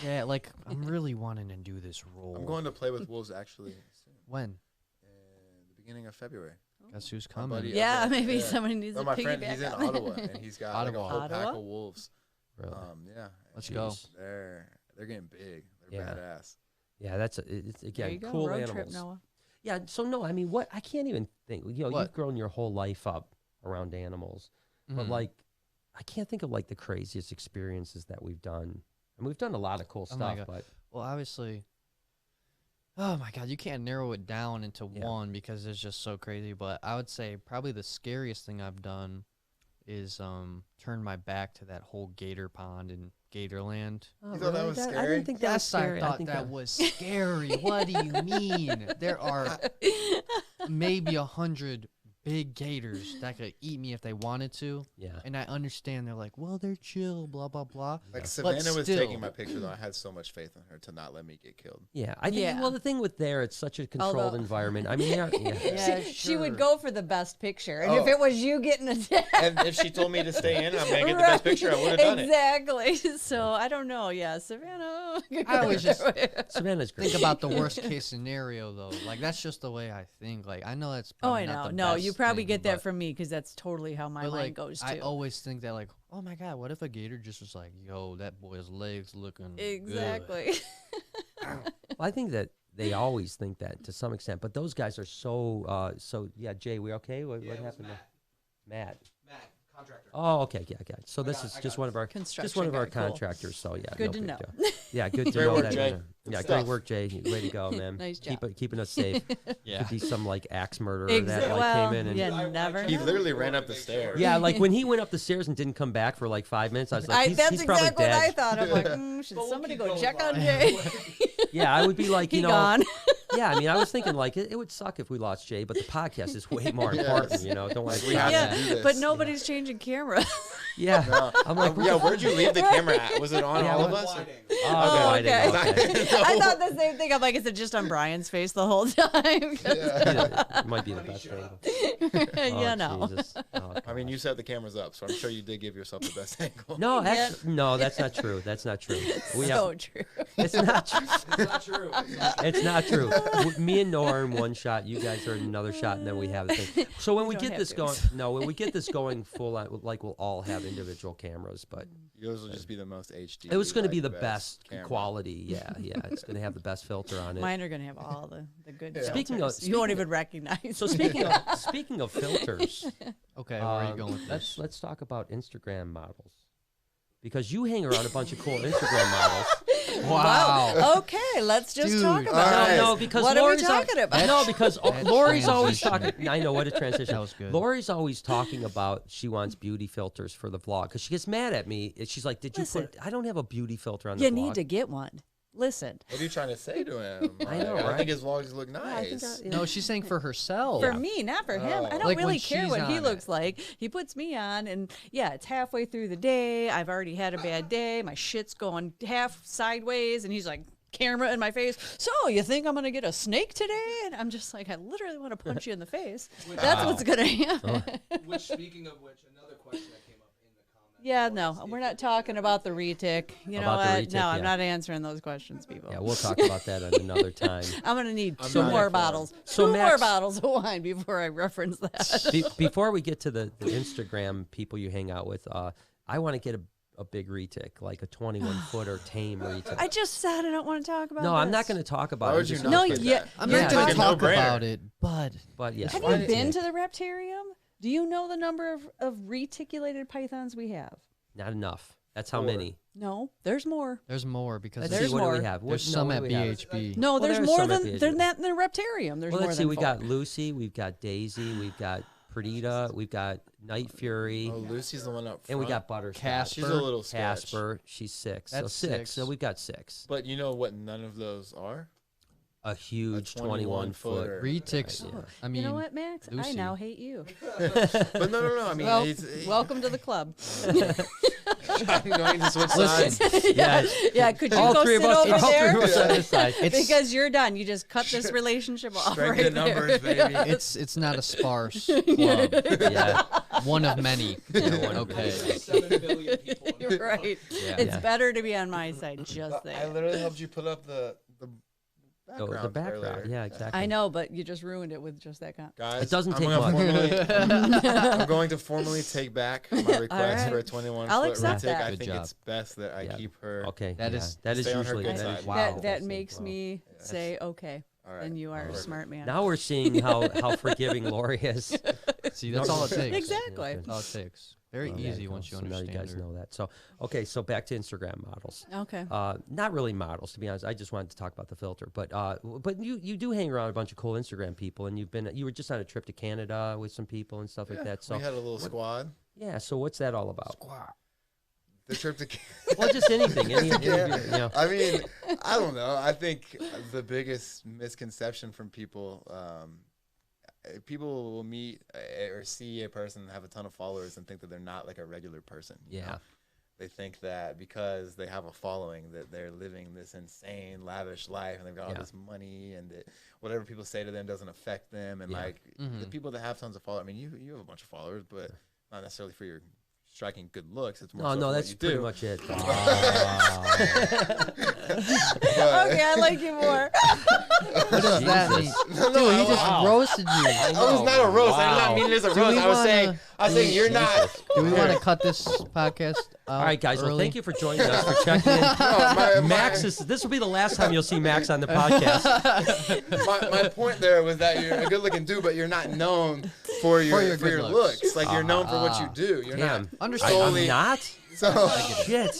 Yeah, like I'm really wanting to do this role. I'm going to play with wolves actually soon, When? in the beginning of February. Guess who's My coming? buddy- Yeah, yeah, maybe yeah. somebody needs No, to my friend, piggyback he's in on that. Ottawa and he's got like a Ottawa. whole pack Ottawa? of wolves. Really. Yeah. Let's and go. They're getting big. They're Yeah. badass. Yeah, that's it's There again you go, cool road animals. trip, Noah. Yeah, so no, I mean, what I can't even think. You know, What? you've grown your whole life up around animals, but Mhm. like, I can't think of like the craziest experiences that we've done. And we've done a lot of cool Oh my stuff, God. but Well, obviously. Oh my God, you can't narrow it down into Yeah. one because it's just so crazy. But I would say probably the scariest thing I've done is turn my back to that whole gator pond in Gatorland. Oh, You thought that was I scary? didn't think that was Yes, scary. I thought think that was scary. What do you mean? There are maybe 100 big gators that could eat me if they wanted to. Yeah. And I understand they're like, well, they're chill, blah, blah, blah. Like But Savannah was still. taking my picture though. I had so much faith in her to not let me get killed. Yeah, I think. Yeah. Well, the thing with there, it's such a controlled Although- environment. I mean, yeah. Yeah, She would sure. go for the best picture, and Oh. if it was you getting attacked, And if she told me to stay in, I'm gonna get the best picture. I would have done it. exactly. So I don't know. Yeah, Savannah. I always just Savannah's great. think about the worst case scenario, though. Like, that's just the way I think. Like, I know that's Oh, probably I know. not the No, best you probably thing, get that but- from me because that's totally how my but, mind like, goes too. I always think that, like, oh my God, what if a gator just was like, yo, that boy's legs looking good. Exactly. Well, I think that they always think that to some extent, but those guys are so. Yeah, Jay, we okay? What Yeah, it was happened? Matt. Matt. Matt, contractor. Oh, okay, yeah, okay. So this got is it, I just got one it. of our Construction our guy, cool. contractors. So yeah, Good no to big know. deal. Yeah, good to Great know work, that. Jay. Yeah, Good great stuff. work, Jay. Way to go, man. Nice job. Keeping us safe. Yeah. Could be some like axe murderer that Exactly. like Well, came in and. you never He know. literally ran up the stairs. Yeah, like when he went up the stairs and didn't come back for like 5 minutes, I was like, That's he's probably exactly what I dead. thought. I'm like, should But we'll somebody keep go going, check on Brian. Jay? Yeah, I would be like, He you know, gone. yeah. I mean, I was thinking like it would suck if we lost Jay, but the podcast is way more important. You know, don't want to. We have to Yeah, do this. but nobody's changing camera. Yeah, No. I'm like, Yeah, where'd you leave the camera at? Was it on Yeah, all of what- us? Blinding. oh, I didn't know. Okay. I thought the same thing. I'm like, is it just on Brian's face the whole time? Yeah, it might be the best angle. Yeah, Oh, no. Jesus. Oh, I mean, gosh. you set the cameras up, so I'm sure you did give yourself the best angle. No, Yeah. actually, no, that's not true. That's not true. We So have, true. it's not true. It's not true. It's not true. It's not true. Me and Noah are in one shot. You guys are in another shot, and then we have the thing. So when we don't get have this to. going, no, when we get this going full on, like we'll all have individual cameras, but Yours will just be the most HD. it was going to like, be the best camera. quality. Yeah, yeah. It's going to have the best filter on it. Mine are going to have all the good Yeah. Speaking of- filters. You won't speaking even recognize. So speaking of filters, Okay, where are you um, going with this? let's talk about Instagram models, because you hang around a bunch of cool Instagram models. Wow. Okay, let's just Dude. talk All about right. it. No, because What are we Lori's talking about? No, because That Lori's always transition. talking. I know what a transition. That was good. Lori's always talking about she wants beauty filters for the vlog because she gets mad at me. She's like, "Did you Listen. put? I don't have a beauty filter on the You vlog." need to get one. Listen, What are you trying to say to him? I know, I right? think his vlogs look I think nice. that- No, she's saying for herself. for me, not for him. I don't Like when really care she's what he on looks it. like. He puts me on, and yeah, it's halfway through the day. I've already had a bad day. My shit's going half sideways, and he's like, camera in my face. So you think I'm gonna get a snake today? And I'm just like, I literally want to punch you in the face. That's what's gonna happen. Which, speaking of which, another question that came up in the comments. Yeah, was no, if we're you not did talking about the retic. You know About the what? retic, No, I'm yeah. not answering those questions, people. Yeah, we'll talk about that at another time. I'm gonna need I'm two not more in for it. bottles. So Two more Max- bottles of wine before I reference that. Before we get to the Instagram people you hang out with, I want to get a big retic, like a 21-footer tame retic. I just said I don't want to talk about. No, I'm this. not going to talk about Why it. would you Just- not No, pick yeah, that? I'm Yeah, not going it's to like a talk no-brainer. about it, but But yeah, Have Why you did- been to the Reptarium? Do you know the number of reticulated pythons we have? not enough. That's how Four. many. No, there's more. there's more because Let's There's see, what do more. we have? there's What- some no, at what do we have? BHB. No, Well, there's there's more some at than the than edge. that in the Reptarium. There's Well, more let's see. than We four. got Lucy, we've got Daisy, we've got Perdita, we've got Night Fury, Oh, Lucy's the one up front. and we got Butterscotch. Casper. She's a little sketch. Casper, she's 6. So That's 6. six. So we've got 6. But you know what none of those are? A huge 21 21-foot. footer. Retics. Yeah. I mean, You know what, Max? I Lucy. now hate you. But no. I mean, Well, he's, welcome to the club. going to switch sides. Yeah, Yeah, could you all go three sit of us, over all three there? of us on this side. Because you're done. You just cut this relationship off Strength right in numbers, there. baby. it's not a sparse club. Yeah, One of many. one of Okay. There's 7 billion people. in You're the right. Yeah. It's Yeah. better to be on my side. Just I there. literally helped you put up the oh, background. the background. earlier. Yeah, exactly. I know, but you just ruined it with just that comment. Guys, It doesn't I'm take gonna much. I'm going to formally take back my request for a 21 I'll foot accept retake. that. I Good think job. it's best that I Yeah. keep her. Okay, That yeah, is- that is stay on her usually good that side. is- Wow. That that's- makes wow. me say okay. All right. Then you are a Perfect. smart man. Now we're seeing how forgiving Lori is. See, that's all it takes. Exactly. That's all it takes. Very Well, easy yeah, once you so understand Now you guys her. know that. So, okay, so back to Instagram models. Okay. Not really models, to be honest. I just wanted to talk about the filter, but you do hang around a bunch of cool Instagram people, and you were just on a trip to Canada with some people and stuff like that. So we had a little squad. yeah, so what's that all about? The trip to Well, just anything. Any, Yeah. you know. I mean, I don't know. I think the biggest misconception from people, people will meet or see a person and have a ton of followers and think that they're not like a regular person. You Yeah. know? They think that because they have a following that they're living this insane, lavish life and they've got all this money and that whatever people say to them doesn't affect them. And like the people that have tons of followers, I mean, you have a bunch of followers, but not necessarily for your striking good looks. It's more so No, for that's what you pretty do. much it. But- Okay, I like you more. What does that mean? Jesus. Dude, he just roasted you. That was not a roast. I did not mean it as a Do roast. we I was wanna- saying you're not. Do we want to cut this podcast out All right, guys. early? Well, thank you for joining us for checking in. Max this will be the last time you'll see Max on the podcast. My point there was that you're a good-looking dude, but you're not known for your good looks. Like you're known for what you do. You're Damn. not Understood. solely. I'm not. So, Shit.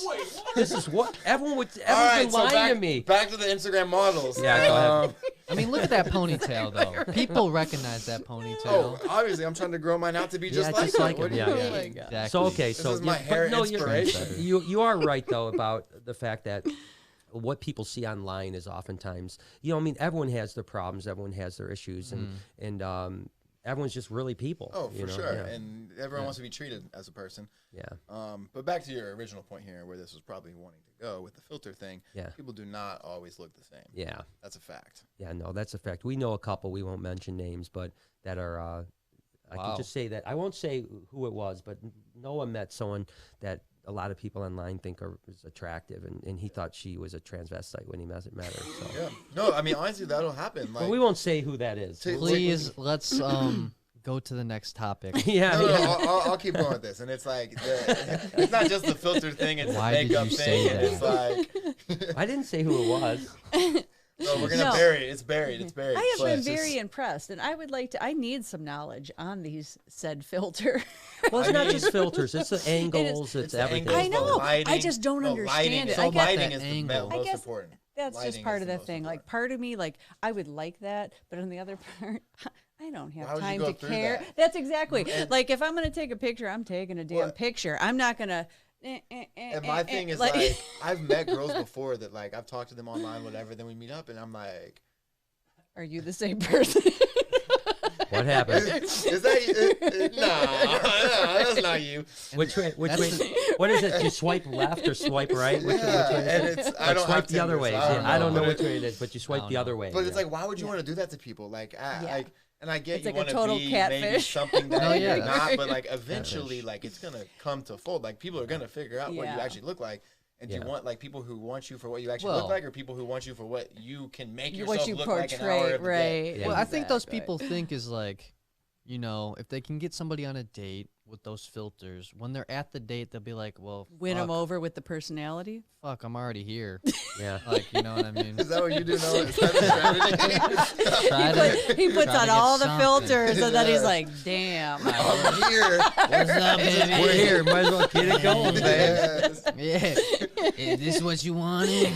This is what everyone's all right, been so lying to me. back to the Instagram models. Yeah, go ahead. I mean, look at that ponytail, though. People recognize that ponytail. Oh, obviously, I'm trying to grow mine out to be just like just him. like What him, do you yeah. mean? Oh my God. Exactly. So okay, This so is my but hair no, inspiration. you are right though about the fact that what people see online is oftentimes, you know, I mean, everyone has their problems, everyone has their issues, and everyone's just really people. Oh, you for know? sure. Yeah. And everyone wants to be treated as a person. Yeah. But back to your original point here, where this was probably wanting to go with the filter thing. Yeah. People do not always look the same. Yeah. That's a fact. Yeah, no, that's a fact. We know a couple, we won't mention names, but that are, I can just say that, I won't say who it was, but Noah met someone that a lot of people online think is attractive, and he thought she was a transvestite when he met her. So. Yeah. No, I mean, honestly, that'll happen. Like, But we won't say who that is. Please, let's go to the next topic. Yeah, No, yeah. I'll keep going with this. And it's like, it's not just the filter thing, it's Why the did makeup you thing. say And it's like, I didn't say who it was. no, we're going to No. bury it. It's buried. It's buried. I have But been it's just- very impressed, and I would like to. I need some knowledge on these said filter. Well, it's I not mean- just filters; it's the angles, it's the everything. angles, I know. the lighting, I just don't the understand lighting. it. So I get lighting that is the angle. I most guess important. That's Lighting just part is of the the most thing. Like important. part of me, like I would like that, but on the other part, I don't Why have would you time go to through care. that? That's exactly like if I'm gonna take a picture, I'm taking a damn What? picture. I'm not gonna. And my thing is like, I've met girls before that like I've talked to them online, whatever. Then we meet up, and I'm like, are you the same person? What happened? is that no, that's not you. Which way? Which way? That's What is it? You swipe left or swipe right? Which Yeah, way is and it? it's I Like don't swipe have the other Tinder, way. so I don't know but which way it is, but you swipe the other way. But it's yeah. like, why would you want to do that to people? Like, like, and I get It's you like a want to total be maybe catfish. something that No, you're yeah. not, but like eventually, like it's gonna come to fold. Like people are gonna figure out what you Yeah. actually look like. And do you Yeah. want like people who want you for what you actually Well- look like, or people who want you for what you can make what yourself you look like an hour portray, of the day? right? Yeah. Well, I think those Exactly. people think is like, you know, if they can get somebody on a date with those filters, when they're at the date, they'll be like, well, Win them fuck, over with the personality. fuck, I'm already here. Yeah. Like, you know what I mean? Is that what you do now? Is that the strategy? Try to, He puts try to on get all the something. filters, and then he's Yeah. like, "Damn." I'm here. What's up, baby? We're here. Might as well get it going, man. Yes. Yeah. Is this what you wanted?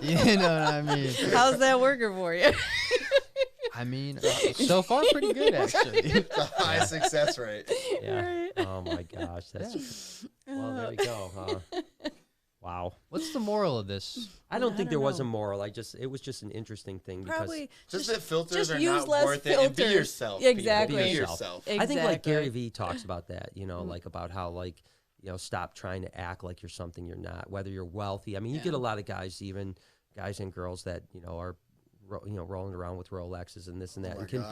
You know what I mean? How's that working for you? I mean, so far pretty good actually. The high success rate. Yeah. Oh my gosh, that's well. There we go. Huh? Wow. What's the moral of this? I don't I think don't there was a know. moral. It was just an interesting thing Probably Just that filters just are use not less worth it, and be filters. yourself. people. Exactly. Be Be yourself. I think like Exactly. Gary Vee talks about that, you know, like about how like, you know, stop trying to act like you're something you're not, whether you're wealthy. I mean, you get a lot of guys, even guys and girls that, you know, are rolling around with Rolexes and this and that, my and can gosh.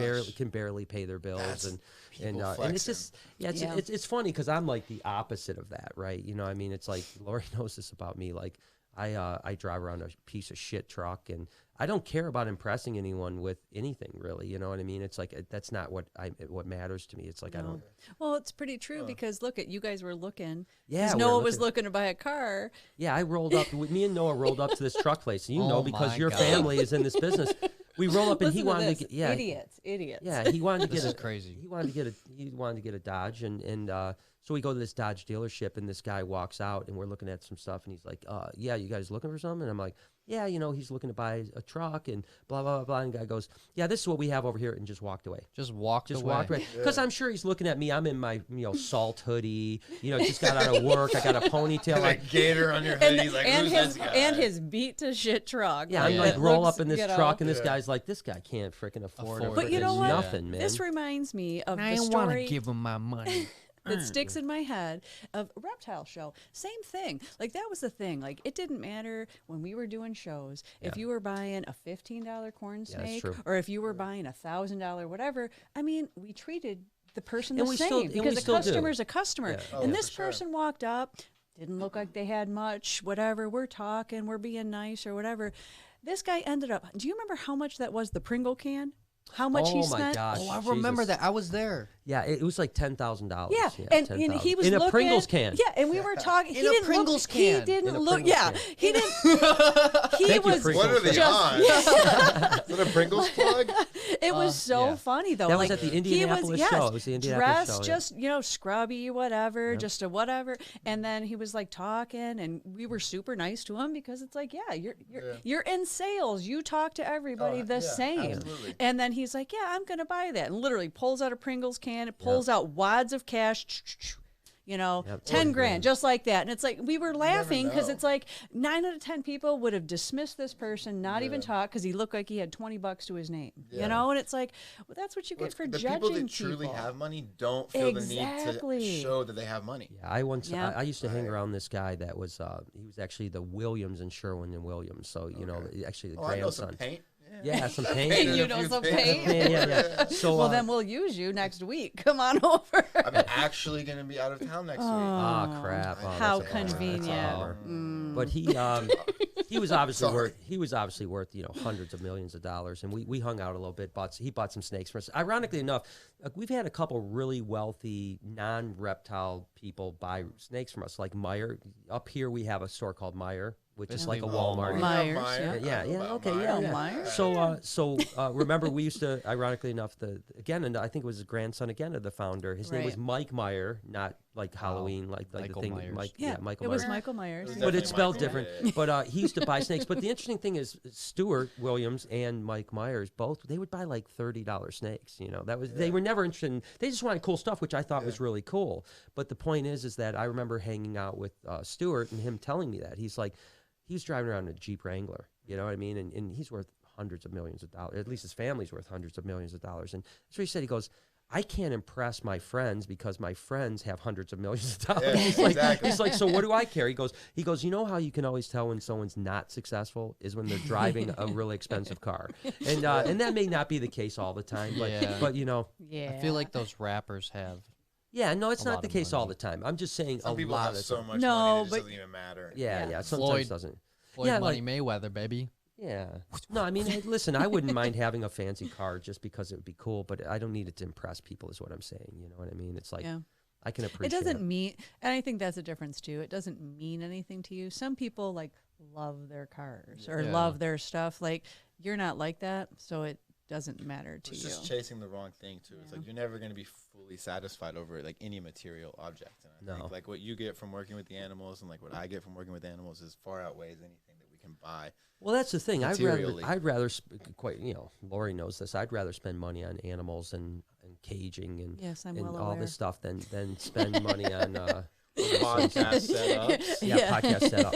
barely pay their bills, That's and people and it's flexing. just it's Yeah. it's funny because I'm like the opposite of that, right? You know, I mean, it's like Lori knows this about me. Like I drive around a piece of shit truck, and I don't care about impressing anyone with anything, really. You know what I mean? It's like that's not what matters to me. It's like I don't. Well, it's pretty true because look at you guys were looking. Yeah, 'cause we're Noah was looking. looking to buy a car. Yeah, I rolled up. Me and Noah rolled up to this truck place, and you know Oh because my your God. family is in this business. We roll up, and he Listen to wanted this. to get idiots. Yeah, he wanted to This get is a crazy. He wanted to get a Dodge, and so we go to this Dodge dealership, and this guy walks out, and we're looking at some stuff, and he's like, "Yeah, you guys looking for something?" And I'm like, yeah, he's looking to buy a truck and blah, blah, blah, blah. And the guy goes, yeah, this is what we have over here, and just walked away. Just walked away. Walked away. Because I'm sure he's looking at me. I'm in my, salt hoodie, just got out of work. I got a ponytail. Like gator on your head. He's like, who's this guy? And his beat to shit truck. Yeah, I'm like, roll up in this truck, and this guy's like, this guy can't freaking afford it. But you know what? Nothing, man. This reminds me of I the don't want to story give him my money. that sticks in my head of Reptile show. Same thing. Like, that was the thing. Like, it didn't matter when we were doing shows if you were buying a $15 corn snake or if you were buying a $1,000 whatever. I mean, we treated the person the same because a customer's a customer. Yeah. And this person walked up, didn't look like they had much, whatever. We're talking, we're being nice or whatever. This guy ended up, do you remember how much that was, the Pringle can? How much he spent? Oh, my gosh. Oh, I remember that. I was there. Yeah, it was like $10,000. Yeah, and he was in looking, a Pringles can. Yeah, and we were talking. In a Pringles can. He didn't In a look. Pringles Yeah, can. he didn't. He Thank you, was. Pringles. What are the just- odds? Is that a Pringles plug? It was so yeah. funny though. That was like, at the he Indianapolis was, show. It was the Indianapolis dressed show, yeah. just scrubby, whatever, just a whatever. And then he was like talking, and we were super nice to him because it's like, yeah, you're in sales. You talk to everybody the same. Absolutely. And then he's like, yeah, I'm gonna buy that, and literally pulls out a Pringles can, it pulls out wads of cash. 10 grand, just like that. And it's like, we were laughing because it's like 9 out of 10 people would have dismissed this person, not even talk, because he looked like he had $20 to his name, and it's like, well, that's what you get for the judging people that truly have money don't feel the need to show that they have money. Yeah, I used to hang around this guy that was he was actually the Williams in Sherwin and Williams. So actually the I know grandson. some paint. Yeah, some paint. Painted You a know few some things. paint? Yeah. So Well, then we'll use you next week. Come on over. I'm actually going to be out of town next week. oh crap! Oh, How that's a bummer. That's a convenient. bummer. But he was obviously worth hundreds of millions of dollars, and we hung out a little bit. He bought some snakes for us. Ironically enough, we've had a couple really wealthy non-reptile people buy snakes from us, like Meyer. Up here we have a store called Meyer, which is like a Walmart. Myers, Yeah. Okay. Meyer. Yeah. Myers. So remember, we used to, ironically enough, and I think it was his grandson again of the founder. His name was Mike Meyer, not like Halloween, like Michael the thing. Myers. Mike, Yeah, Michael it Myers. was Michael Myers. But it's spelled Michael. different. But he used to buy snakes. But the interesting thing is, Stuart Williams and Mike Myers they would buy like $30 snakes. They were never interested in. They just wanted cool stuff, which I thought was really cool. But the point is that I remember hanging out with Stuart and him telling me that he's like. He was driving around in a Jeep Wrangler, you know what I mean? And he's worth hundreds of millions of dollars. At least his family's worth hundreds of millions of dollars. And that's what he said. He goes, I can't impress my friends because my friends have hundreds of millions of dollars. Yeah, he's like, so what do I care? He goes, you know how you can always tell when someone's not successful is when they're driving a really expensive car. And that may not be the case all the time, but Yeah. I feel like those rappers have. yeah, no, it's A not lot the of case all money. the time. I'm just saying Some a people lot have of so time. much No, money, it just but- doesn't even matter. Yeah, sometimes Floyd. doesn't. Floyd Yeah, Money Mayweather, baby. Yeah. No, I mean, hey, listen, I wouldn't mind having a fancy car just because it would be cool, but I don't need it to impress people is what I'm saying. You know what I mean? It's like, I can It appreciate doesn't mean, and I think that's a difference too. It doesn't mean anything to you. Some people like love their cars or Yeah. love their stuff. Like, you're not like that, so it doesn't matter to It's you. just chasing the wrong thing too. It's like you're never going to be fully satisfied over like any material object. And I think like what you get from working with the animals and like what I get from working with animals is far outweighs anything that we can buy. Well, that's the thing. Materially. I'd rather Lori knows this. I'd rather spend money on animals and caging and Yes, I'm and well all aware. this stuff than spend money on Podcast setups. podcast setup.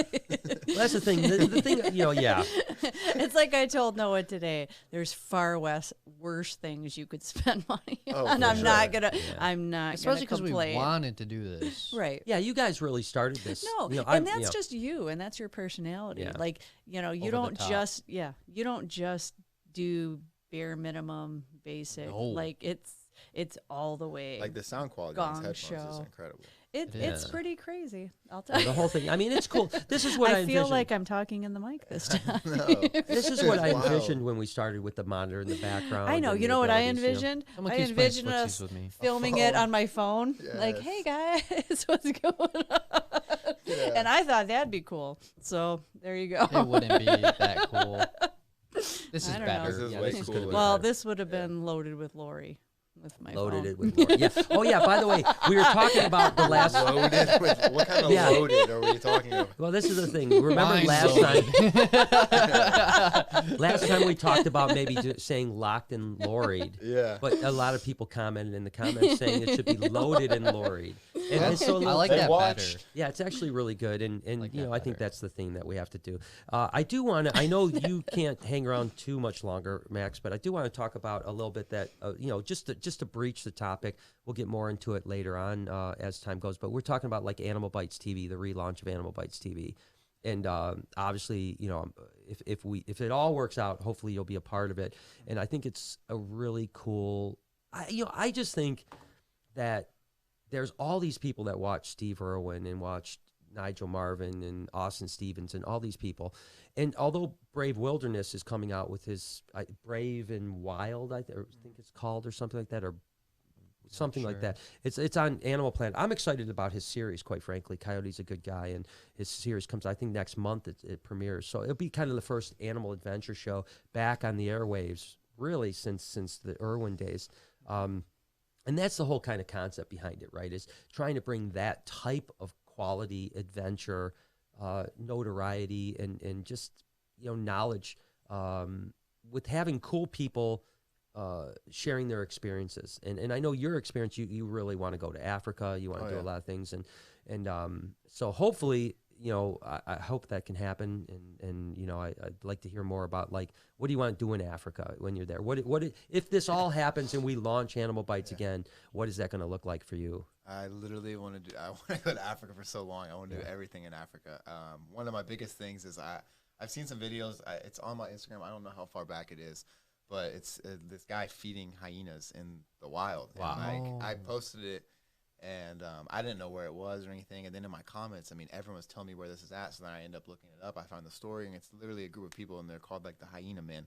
Well, that's the thing. The thing, It's like I told Noah today. There's far worse things you could spend money Oh, on. for I'm sure. not gonna. I'm not Especially because because we wanted to do this. Right. Yeah, you guys really started this. No, I'm- and that's just you, and that's your personality. Yeah. Like, you Over the don't top. you don't just do bare minimum basic. No. Like it's all the way. Like the sound quality on Gong these headphones is show. incredible. It's Yeah. pretty crazy. I'll tell the you. whole thing. I mean, it's cool. This is what I I feel envisioned. like I'm talking in the mic this time. No. This is what I Wow. envisioned when we started with the monitor in the background. I know. and You the know what I abilities, envisioned? Someone I keeps playing envisioned footsies us with me. filming it phone. on my phone. Like, Yes. hey guys, what's going on? And I thought that'd be cool. So there you go. It wouldn't be that cool. This is I don't know. better. This is Yeah, way this is cooler. gonna be Well, better. this would have been loaded with Lori. with my Loaded phone. it with Lori. Yeah. Oh yeah. By the way, we were talking about the last. Loaded with, what kind of Yeah. loaded are we talking about? Well, this is the thing. Remember Mine's last loaded. time? Last time we talked about maybe saying locked and lorried. Yeah. But a lot of people commented in the comments saying it should be loaded and lorried. And it's so I like They that watched. better. yeah, it's actually really good, and like you that know I think better. that's the thing that we have to do. I do want to. I know you can't hang around too much longer, Max, but I do want to talk about a little bit that you know just to breach the topic. We'll get more into it later on as time goes. But we're talking about like Animal Bites TV, the relaunch of Animal Bites TV, and obviously you know if it all works out, hopefully you'll be a part of it. And I think it's a really cool. I just think that there's all these people that watch Steve Irwin and watch Nigel Marvin and Austin Stevens and all these people. And although Brave Wilderness is coming out with his Brave and Wild, I think it's called or something like that, or something like that. It's on Animal Planet. I'm excited about his series, quite frankly. Coyote's a good guy, and his series comes, I think, next month it premieres. So it'll be kind of the first animal adventure show back on the airwaves, really, since the Irwin days. And that's the whole kind of concept behind it, right? Is trying to bring that type of quality adventure, notoriety, and just knowledge with having cool people sharing their experiences. And I know your experience. You really want to go to Africa. You want to do a lot of things, and so hopefully. I hope that can happen, and I'd like to hear more about like what do you want to do in Africa when you're there? What if this all happens and we launch Animal Bites again? What is that going to look like for you? I literally want to do. I want to go to Africa for so long. I want to do everything in Africa. One of my biggest things is I've seen some videos. It's on my Instagram. I don't know how far back it is, but it's this guy feeding hyenas in the wild. Wow. And, like, I posted it. And I didn't know where it was or anything. And then in my comments, I mean, everyone was telling me where this is at. So then I end up looking it up. I found the story, and it's literally a group of people, and they're called like the Hyena Men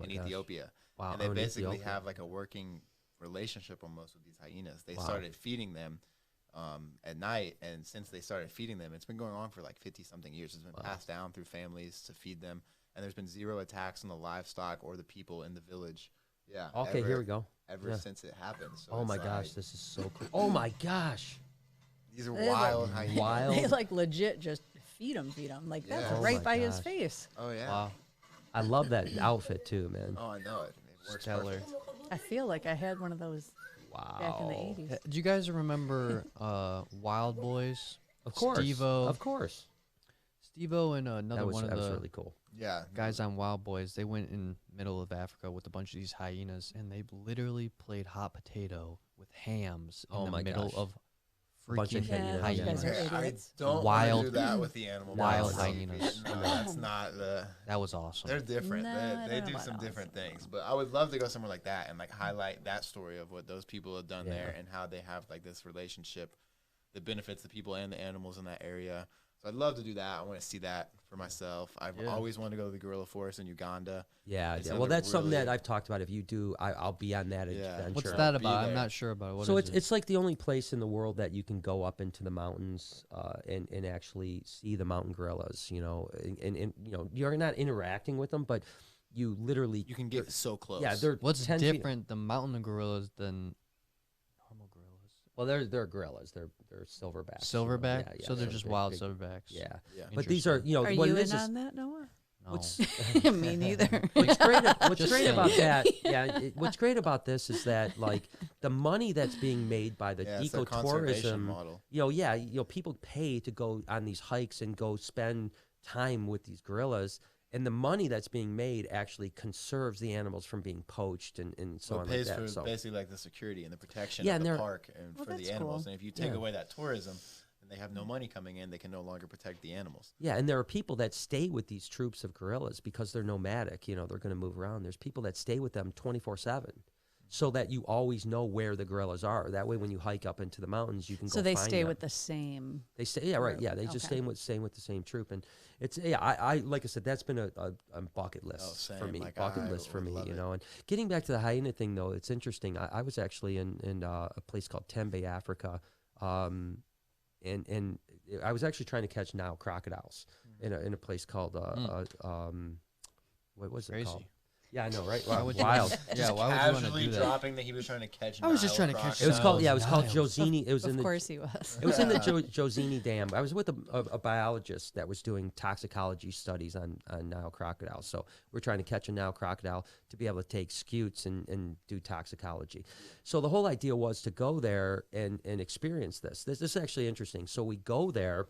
in Ethiopia. Wow. And they in basically Ethiopia. have like a working relationship almost with these hyenas. They started feeding them at night. And since they started feeding them, it's been going on for like 50-something years. It's been passed down through families to feed them. And there's been zero attacks on the livestock or the people in the village. Yeah. Okay, here we go. Ever since it happened. So Oh my gosh, this is so cool. Oh my gosh. These are They're wild hyenas. Wild. They like legit just feed him. Like that's Yeah. Oh right my by his gosh. face. Oh, yeah. Wow. I love that outfit too, man. Oh, I know it. It works Stellar. perfect. I feel like I had one of those Wow. back in the 80s. Do you guys remember Wild Boys? Of course. Steve-O. Of course. Steve-O and another That was, one of that was the really cool. Yeah. guys on Wild Boys, they went in middle of Africa with a bunch of these hyenas, and they literally played hot potato with hams in Oh the my middle gosh. of A bunch of freaking Yeah, you guys are hyenas. I idiots. don't Wild- want to do that with the animal. wild bites. hyenas. No, that's not the. That was awesome. They're different. No, I they don't know do about some awesome. different things. But I would love to go somewhere like that and like highlight that story of what those people have done there and how they have like this relationship that benefits the people and the animals in that area. So I'd love to do that. I want to see that for myself. I've always wanted to go to the gorilla forest in Uganda. Yeah. It's Yeah. Well, another that's something really- that I've talked about. If you do, I'll be on that adventure. What's I'll that be about? I'm there. not sure about it. What So is it's like the only place in the world that you can go up into the mountains and actually see the mountain gorillas. And you're not interacting with them, but you literally You can get so close. Yeah, they're What's 10 feet- different, the mountain gorillas, than normal gorillas? Well, they're gorillas. They're silverbacks. Silverback? Yeah, so they're just wild big- silverbacks. Yeah. Yeah. But these are Are what you it in is. on that, Noah? No. What's Me neither. what's great, what's Just great saying. about that? Yeah, what's great about this is that like the money that's being made by the Yeah, it's their conservation ecotourism. model. People pay to go on these hikes and go spend time with these gorillas, and the money that's being made actually conserves the animals from being poached and so So on it pays like that. for So basically like the security and the protection Yeah, of and the they're- park and Well, for the that's animals. cool. And if you take Yeah. away that tourism and they have no money coming in, they can no longer protect the animals. yeah, and there are people that stay with these troops of gorillas because they're nomadic. They're going to move around. There's people that stay with them 24/7, so that you always know where the gorillas are. That way, when you hike up into the mountains, you can So go they find stay them. with the same. They stay, yeah, right, group. yeah. They just Okay. stay with the same troop, and it's I like I said, that's been a bucket list for same. me, Like, bucket I list for would me, love it. And getting back to the hyena thing though, it's interesting. I was actually in a place called Tembe, Africa, and I was actually trying to catch Nile crocodiles in a place called what was it Crazy. called? Yeah, I know, right? Why Wow, would you wild. wanna- yeah, why would you want to Casually do that? dropping that he was trying to catch. I was just Nile trying to catch It was called Niles. Josini. It was in Of the course he was. It was in the Josini Dam. I was with a biologist that was doing toxicology studies on Nile crocodiles. So we're trying to catch a Nile crocodile to be able to take scutes and do toxicology. So the whole idea was to go there and experience this. This is actually interesting. So we go there.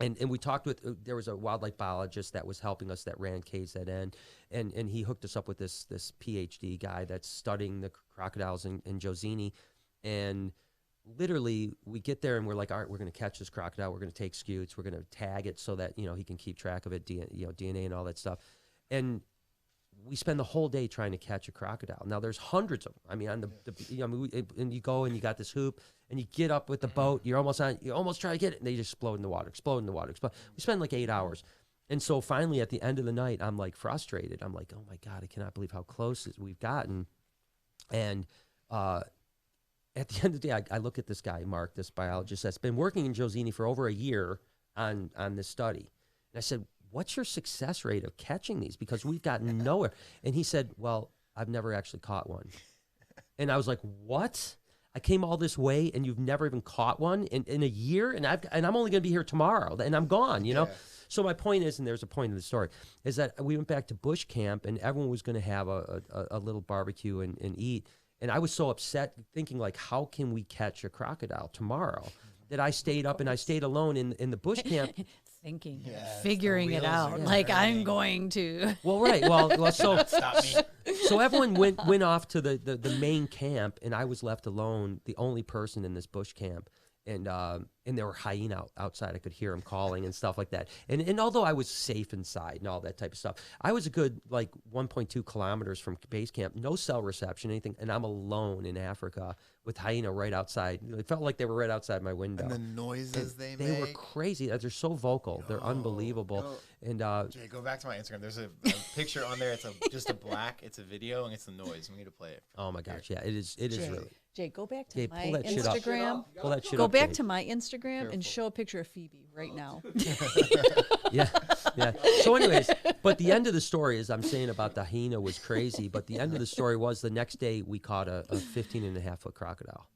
And we talked with, there was a wildlife biologist that was helping us that ran KZN, and he hooked us up with this PhD guy that's studying the crocodiles in Josini. And literally, we get there and we're like, all right, we're going to catch this crocodile. We're going to take scutes. We're going to tag it so that, he can keep track of it, DNA and all that stuff. And we spend the whole day trying to catch a crocodile. Now, there's hundreds of them. I mean, and you go and you got this hoop, and you get up with the boat. You almost try to get it, and they just explode in the water. We spend like 8 hours. And so finally, at the end of the night, I'm like frustrated. I'm like, oh my God, I cannot believe how close we've gotten. And at the end of the day, I look at this guy, Mark, this biologist that's been working in Josini for over a year on this study. And I said, what's your success rate of catching these? Because we've gotten nowhere. And he said, well, I've never actually caught one. And I was like, what? I came all this way and you've never even caught one in a year? And I'm only going to be here tomorrow and I'm gone, you know? So my point is, and there's a point in the story, is that we went back to bush camp and everyone was going to have a little barbecue and eat. And I was so upset thinking, like, how can we catch a crocodile tomorrow? That I stayed up and I stayed alone in the bush camp. Thinking, figuring it out. Like, I'm going to. Well, right. Well, so Stop me. so everyone went off to the main camp, and I was left alone, the only person in this bush camp. And there were hyena outside. I could hear them calling and stuff like that. And although I was safe inside and all that type of stuff, I was a good 1.2 kilometers from base camp, no cell reception, anything, and I'm alone in Africa with hyena right outside. It felt like they were right outside my window. And the noises they make. They were crazy. They're so vocal. They're unbelievable. And Jay, go back to my Instagram. There's a picture on there. It's just a black. It's a video and it's the noise. We need to play it. oh my gosh, yeah, it is really. Jay, go back to Jay, my pull that shit up. Instagram. Pull that shit Go up, back Jay. to my Instagram and show a picture of Phoebe right now. Yeah. So anyways, but the end of the story is I'm saying about the hyena was crazy, but the end of the story was the next day we caught a 15.5-foot crocodile.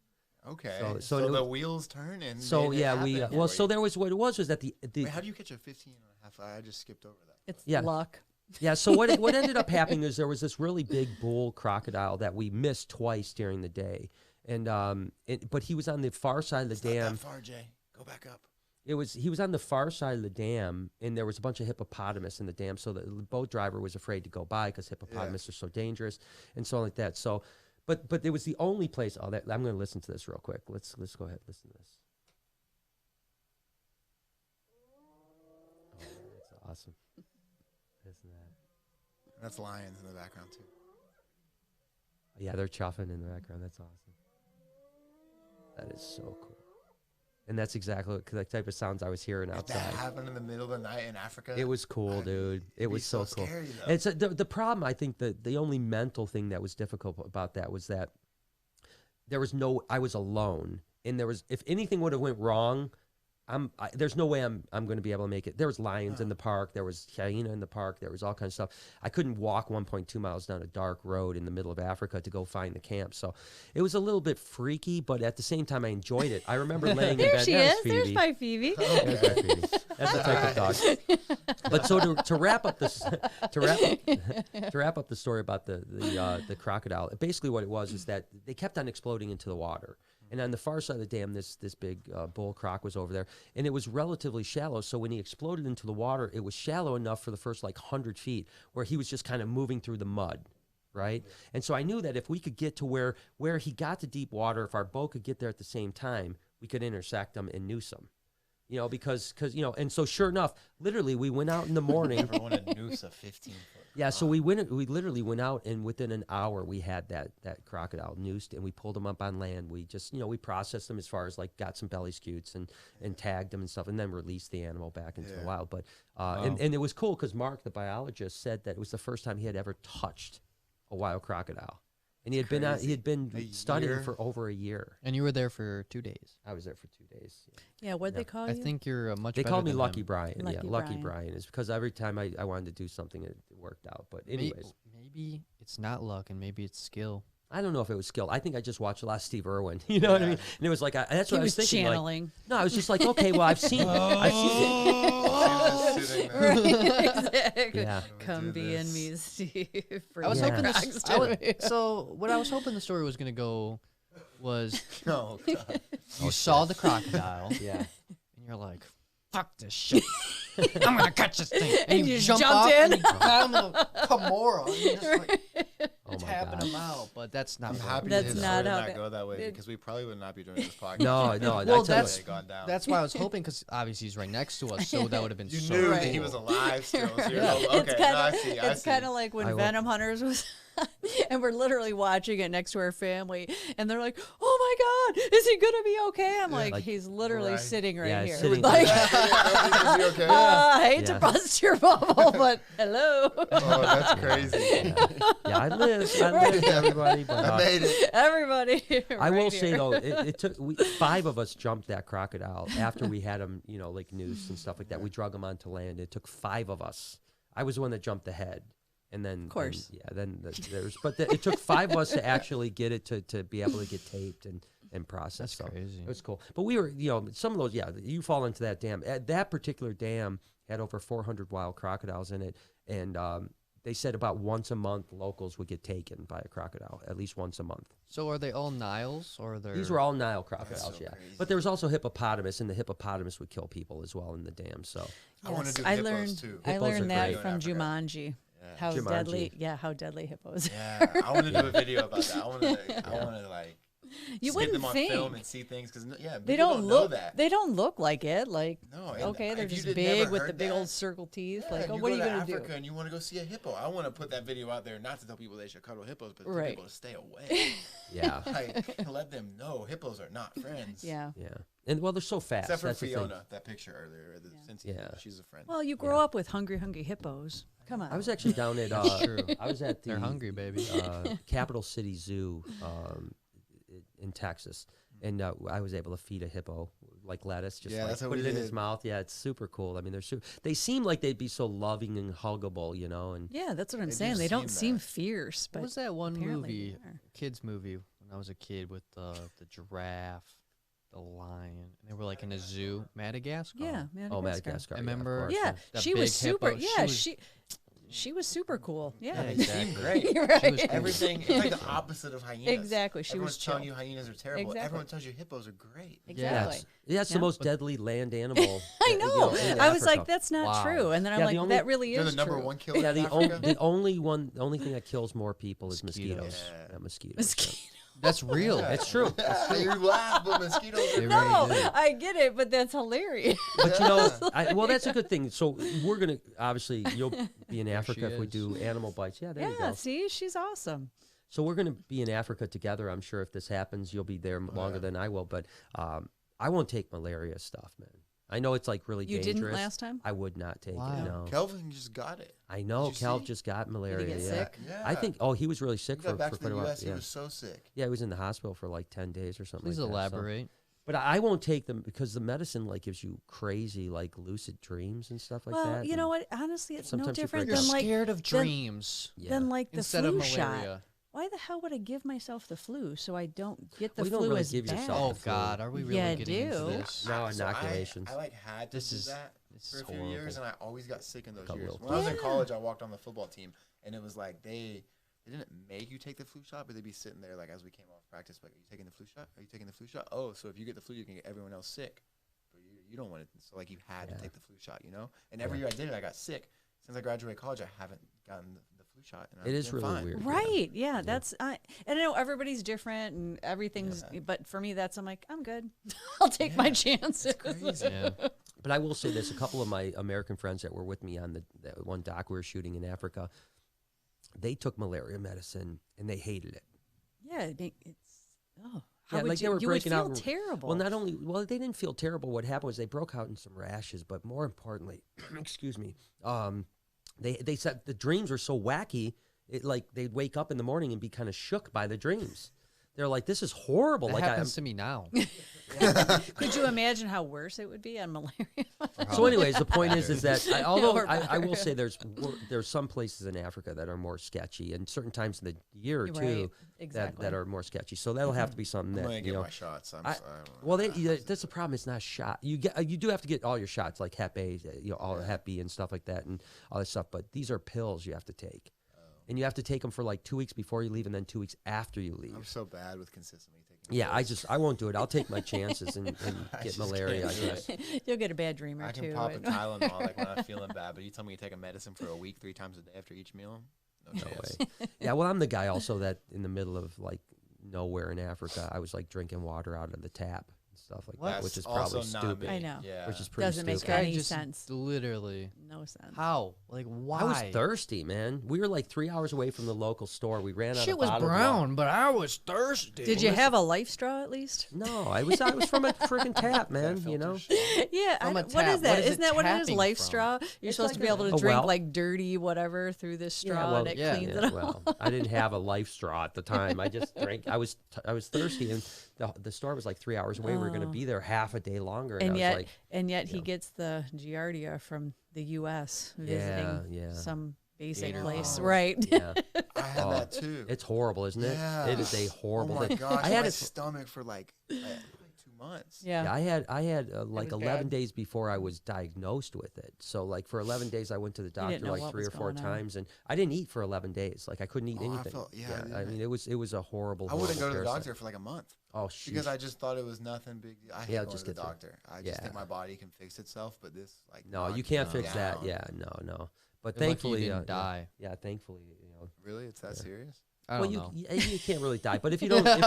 Okay. So So the wheels turn and So made it yeah, happen well, for so you. there was what it was that the Wait, how do you catch a 15 and a half? I just skipped over that. It's Yeah. luck. yeah. So what ended up happening is there was this really big bull crocodile that we missed twice during the day, and but he was on the far side of the It's not dam. that far, Jay. Go back up. He was on the far side of the dam, and there was a bunch of hippopotamus in the dam. So the boat driver was afraid to go by because hippopotamus are so dangerous and so on like that. So, but it was the only place. Oh, I'm going to listen to this real quick. Let's go ahead, listen to this. Oh, that's awesome. Isn't that? That's lions in the background too. Yeah, they're chuffing in the background. That's awesome. That is so cool. And that's exactly the type of sounds I was hearing If outside. that happened in the middle of the night in Africa, It was cool, dude. It was so cool. Scary, though. It's the problem. I think the only mental thing that was difficult about that was that I was alone, and if anything would have went wrong, there's no way I'm going to be able to make it. There was lions in the park. There was hyena in the park. There was all kinds of stuff. I couldn't walk 1.2 miles down a dark road in the middle of Africa to go find the camp. So it was a little bit freaky, but at the same time, I enjoyed it. I remember laying in There bed. she There's is. Phoebe. There's my Phoebe. There's my Phoebe. That's the type of dog. But so to wrap up this to wrap up the story about the crocodile, basically what it was is that they kept on exploding into the water. And on the far side of the dam, this big bull croc was over there, and it was relatively shallow. So when he exploded into the water, it was shallow enough for the first 100 feet where he was just kind of moving through the mud, right? And so I knew that if we could get to where he got to deep water, if our boat could get there at the same time, we could intersect him and noose him. Because and so sure enough, literally we went out in the morning. Never want to noose a 15-foot. Yeah, so we literally went out, and within an hour we had that crocodile noosed, and we pulled him up on land. We just we processed them as far as got some belly scutes and tagged them and stuff, and then released the animal back into the wild. But and it was cool because Mark, the biologist, said that it was the first time he had ever touched a wild crocodile, and he had been studying for over a year. And you were there for 2 days. I was there for 2 days. Yeah, what'd they call you? I think you're a much They better called me than Lucky him. Brian. Lucky Lucky Brian. Brian is because every time I wanted to do something, it worked out. But anyways, maybe it's not luck and maybe it's skill. I don't know if it was skill. I think I just watched a lot of Steve Irwin. You know what I mean? And it was like that's He what I was was thinking. channeling. Like, no, I was just like, okay, well, I've seen Just sitting there. Right, exactly. Yeah. Come do be in this. me, Steve. I was Yeah. hoping Crocs this. to me. So what I was hoping the story was gonna go was Oh, God. you saw the crocodile Yeah. and you're like, fuck this shit. I'm gonna catch this thing. And you jump jumped up in. and you got him in a Kimura. And you're just like Oh my tapping God. him out. But that's not I'm what happy That's that his not story did how not that- go that way it- because we probably would not be doing this podcast. No, no. Well, I tell that's- you, gone down. That's why I was hoping, because obviously he's right next to us, so that would have been you so knew cool. that he was alive still. So you're Yeah. like, okay, It's no, kind I of see. it's kind of like when I will- Venom Hunters was on, and we're literally watching it next to our family, and they're like, "Oh my God, is he gonna be okay?" I'm like, Like- he's literally Right. sitting right Yeah, here. sitting- Like, Is he okay? I hate to Yeah. bust your bubble, but hello, Oh, that's crazy. yeah, I lived, everybody. But, I made it. everybody. I will right say here. though, it took 5 of us jumped that crocodile after we had him, like noosed and stuff like that. We drug him onto land. It took 5 of us. I was the one that jumped ahead, and then Of course. it took 5 of us to actually get it to be able to get taped and processed. That's So crazy. It was cool. But we were, some of those, you fall into that dam. That particular dam had over 400 wild crocodiles in it, and they said about once a month locals would get taken by a crocodile, at least once a month. So are they all Niles or are they? These were all Nile crocodiles, so yeah. crazy. But there was also hippopotamus, and the hippopotamus would kill people as well in the dam. So I want to Yes, do I hippos learned too. I Hippos are learned that great. from In Africa. Jumanji. Yeah. How Jumanji. deadly? Yeah, how deadly hippos. Yeah, I want to do a video about that. I want to like You get wouldn't them on think film and see things because they people don't know look. that. They don't look like it. Like No, and okay, they're if you just did big never with the heard big that- old circle teeth. Yeah, Like, and what are go you to gonna Africa do? and you want to go see a hippo. I want to put that video out there, not to tell people they should cuddle hippos, but to tell Right. people to stay away. yeah, Like, let them know hippos are not friends. Yeah. yeah. And well, they're so fast. Except for That's the thing. Fiona, that picture earlier. Since Yeah. she's a friend. Well, you grow up with hungry Oh. hippos. Come on. I was actually down at. true. I was at the. They're hungry, baby. Capital City Zoo in Texas, and I was able to feed a hippo like lettuce, just Yeah, like that's what put we it in his did. mouth. Yeah, it's super cool. I mean, they seem like they'd be so loving and huggable, and yeah, that's what I'm They do saying. They don't seem seem that. fierce, but What was that one apparently movie, they are. kids movie, when I was a kid with the giraffe, the lion, and they were like in a zoo, Madagascar. Yeah, oh, Madagascar. Madagascar. I yeah, of remember- course, Yeah, That she big was super. hippo, Yeah, she she was super cool. Yeah, Yeah, They seem exactly. great. You're right. She was cool. Everything, it's like the opposite of hyenas. Exactly, she Everyone's was telling chill. you hyenas are terrible. Exactly. Everyone tells you hippos are great. Exactly. Yeah, it's the Yeah. most deadly land animal. I in know. in I was Africa. like, that's not Wow. true. And then I'm Yeah, like, the only- that really They're is the number true. one killer Yeah, in the Africa. only thing that kills more people is Mosquitoes. mosquitoes. Yeah. Yeah, mosquitoes. Mosquito. That's real. It's true. Yeah, you laugh, but mosquitoes are They great. really No, do. I get it, but that's hilarious. But well, that's a good thing. So we're gonna obviously you'll be in Africa if we is. do animal bites. Yeah, there you Yeah, go. see, she's awesome. So we're gonna be in Africa together. I'm sure if this happens, you'll be there longer than I will. But I won't take malaria stuff, man. I know it's like really You dangerous. didn't last time? I would not take Wow. it. No, Kelvin just got it. I know. Did you Cal see? just got malaria. get yeah. sick? Yeah. I think. Oh, he was really sick He for got back for to quite the a while. U.S. He Yeah. was so sick. Yeah, he was in the hospital for like 10 days or something. Please like that, so- elaborate. But I won't take them because the medicine like gives you crazy like lucid dreams and stuff like Well, that. you and- know what? Honestly, it's no sometimes you different break You're than like scared of than- dreams Yeah. than like the instead flu of shot. malaria. Why the hell would I give myself the flu so I don't get the Well, you don't flu really as give bad? yourself Oh the flu. God, are we really Yeah, getting into do. this? No So inoculations. I like had to This do is- that this for is a few years, horrible. and I always got sick in those Got years. real When I was in Yeah. college, I walked on the football team, and it was like they didn't make you take the flu shot, but they'd be sitting there like as we came off practice, like, "Are you taking the flu shot? Are you taking the flu shot? Oh, so if you get the flu, you can get everyone else sick, but you don't want it. So like you had Yeah. to take the flu shot, you know. And every year I did it, I got sick. Since I graduated college, I haven't gotten the flu shot. And It I've is been really fine. weird. Right? Yeah, that's. And I know everybody's different and everything's. Yeah. But for me, that's. I'm like, I'm good. I'll take my chances. Crazy. Yeah. But I will say this: a couple of my American friends that were with me on the one doc we were shooting in Africa, they took malaria medicine and they hated it. Yeah, it's. Oh, how Yeah, would like they you? were You would breaking feel out. terrible. Well, they didn't feel terrible. What happened was they broke out in some rashes, but more importantly, excuse me, they said the dreams were so wacky. It like they'd wake up in the morning and be kind of shook by the dreams. they're like, this is horrible. That Like happens to me now. Could you imagine how worse it would be on malaria? So, anyways, the point is that although Or I will better. say there's some places in Africa that are more sketchy, and certain times in the year or Right, two exactly. that are more sketchy. So that'll have to be something I'm that gonna you get know. my shots. I'm I- sorry. I don't know. Well, that's the problem. It's not shot. You do have to get all your shots, like Hep A, all Hep B and stuff like that, and all that stuff. But these are pills you have to take, and you have to take them for like 2 weeks before you leave, and then 2 weeks after you leave. I'm so bad with consistently taking. Yeah, pills. I won't do it. I'll take my chances and I get just malaria. I can't do guess. You'll get a bad dream or I two. can pop a and- Tylenol like when I'm feeling bad, but you tell me you take a medicine for a week 3 times a day after each meal. No chance. way. Yeah, well, I'm the guy also that in the middle of like nowhere in Africa, I was like drinking water out of the tap and stuff like that, That's which is also probably not stupid. me. I know. Yeah. Which is pretty Doesn't make stupid. Guy any just sense. Literally. No sense. How? Like, why? I was thirsty, man. We were like 3 hours away from the local store. We ran out Shit of was bottled brown, but I was thirsty. Did you have a life straw at least? water. No, I was from a freaking tap, man. You know. Yeah. From a what tap. is that? What is it Isn't that what it is? tapping Life from? straw? You're It's supposed like to be able to a drink well. like dirty whatever through this straw and it cleans it up. Well, I didn't have a life straw at the time. I just drank. I was thirsty, and the store was like 3 hours away. We were going to be there half a day longer, and, And I yet, was like, he gets the Giardia from the U.S. Yeah, visiting yeah. some basic Gator place, Farm. right? yeah, I had Oh, that too. it's horrible, isn't it? Yeah. It is a horrible Oh my thing. gosh, I had my it. stomach for like 2 months. Yeah. Yeah, I had like was 11 bad. days before I was diagnosed with it. So like for 11 days I went to the doctor didn't know like what 3 was or 4 going on. times, and I didn't eat for 11 days. Like I couldn't eat Oh, I anything. felt- yeah, I mean it was a horrible. I wouldn't go horrible to the parasite. doctor for like a month Oh shit. because I just thought it was nothing big. I hate Yeah, going just to the get through. doctor. I just think Yeah. my body can fix itself, but this like No, you knocked can't me fix that. down. Yeah, no. But Lucky you thankfully, didn't yeah, die. Yeah, thankfully, Really, it's that serious? I well, don't know. you can't really die, but if you don't eat,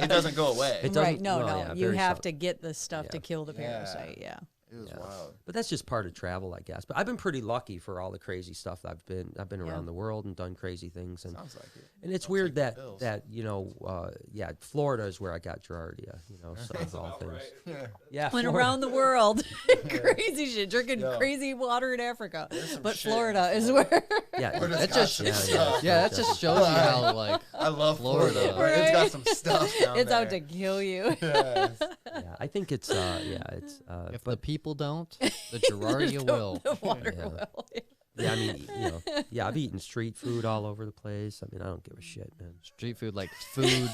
It doesn't go away. It Right. doesn't- No, well, no. yeah, You very have seldom. to get the stuff to Yeah. kill the Yeah. parasite. Yeah. It was Yeah. wild. But that's just part of travel, I guess. But I've been pretty lucky for all the crazy stuff that I've been around the world and done crazy things, and Sounds like it. and it's Don't weird take the that pills. Florida is where I got Giardia, so of all things. Yeah. Yeah, Went Florida. around the world, crazy shit, drinking Yo. crazy water in Africa. some But shit in Florida is where. Yeah, Florida's that got just some yeah, stuff. Yeah, that just shows you how like I love Florida. Florida. Right? It's got Right? some stuff down It's there. out to kill you. Yes. yeah. I think it's it's if but the people don't, the Gerardia will. The water Yeah. will. yeah, I mean I've eaten street food all over the place. I mean, I don't give a shit, man. Street food, like food.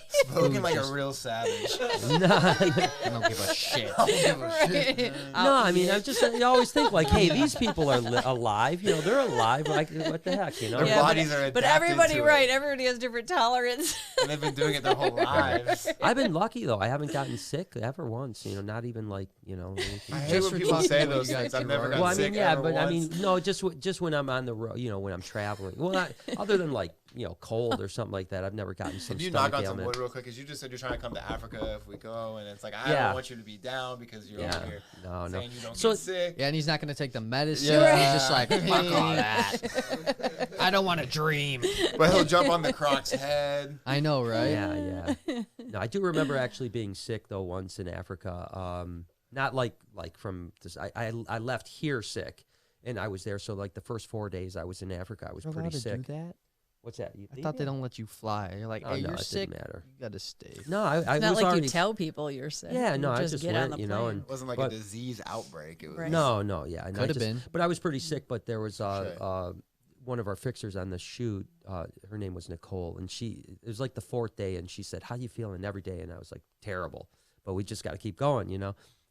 Spoken like a real savage. No, I don't give a shit. Right. no, I mean, I'm just you always think like, hey, these people are alive. They're alive. Like, what the heck, Their Yeah, bodies are But adapted everybody, to right? it. Everybody has different tolerance. And they've been doing it their whole lives. I've been lucky though. I haven't gotten sick ever once. Not even like anything. I hate Just when for people say talking, those you got things. I've never Gerardia. gotten Well, I sick mean, yeah, ever but I once. mean, no, just when I'm on the road, when I'm traveling. Well, not, other than like cold or something like that, I've never gotten some Can you stomach knock on some ailment. wood real quick? Because you just said you're trying to come to Africa if we go, and it's like I Yeah. don't want you to be down because you're Yeah. over here No. saying you don't So- get sick. Yeah, and he's not gonna take the medicine. Yeah. He's just like, fuck all that. I don't want to dream. But he'll jump on the croc's head. I know, right? Yeah. No, I do remember actually being sick though once in Africa. Not like from this. I left here sick, and I was there. So like the first 4 days I was in Africa, I was You're pretty allowed to sick. do that? What's that? You I leave thought they it? don't let you fly. You're like, Oh, hey, no, you're it sick. didn't matter. You gotta stay. No, I It's not was like already. you tell people you're sick. Yeah, You no, I just get on went, the you know, plane. and It wasn't like But- a disease outbreak. It was Right. No, yeah, and I Could have just- been. But I was pretty sick. But there was Touche. one of our fixers on the shoot. Her name was Nicole, and it was like the 4th day, and she said, "How you feeling?" Every day, and I was like, "Terrible," but we just got to keep going,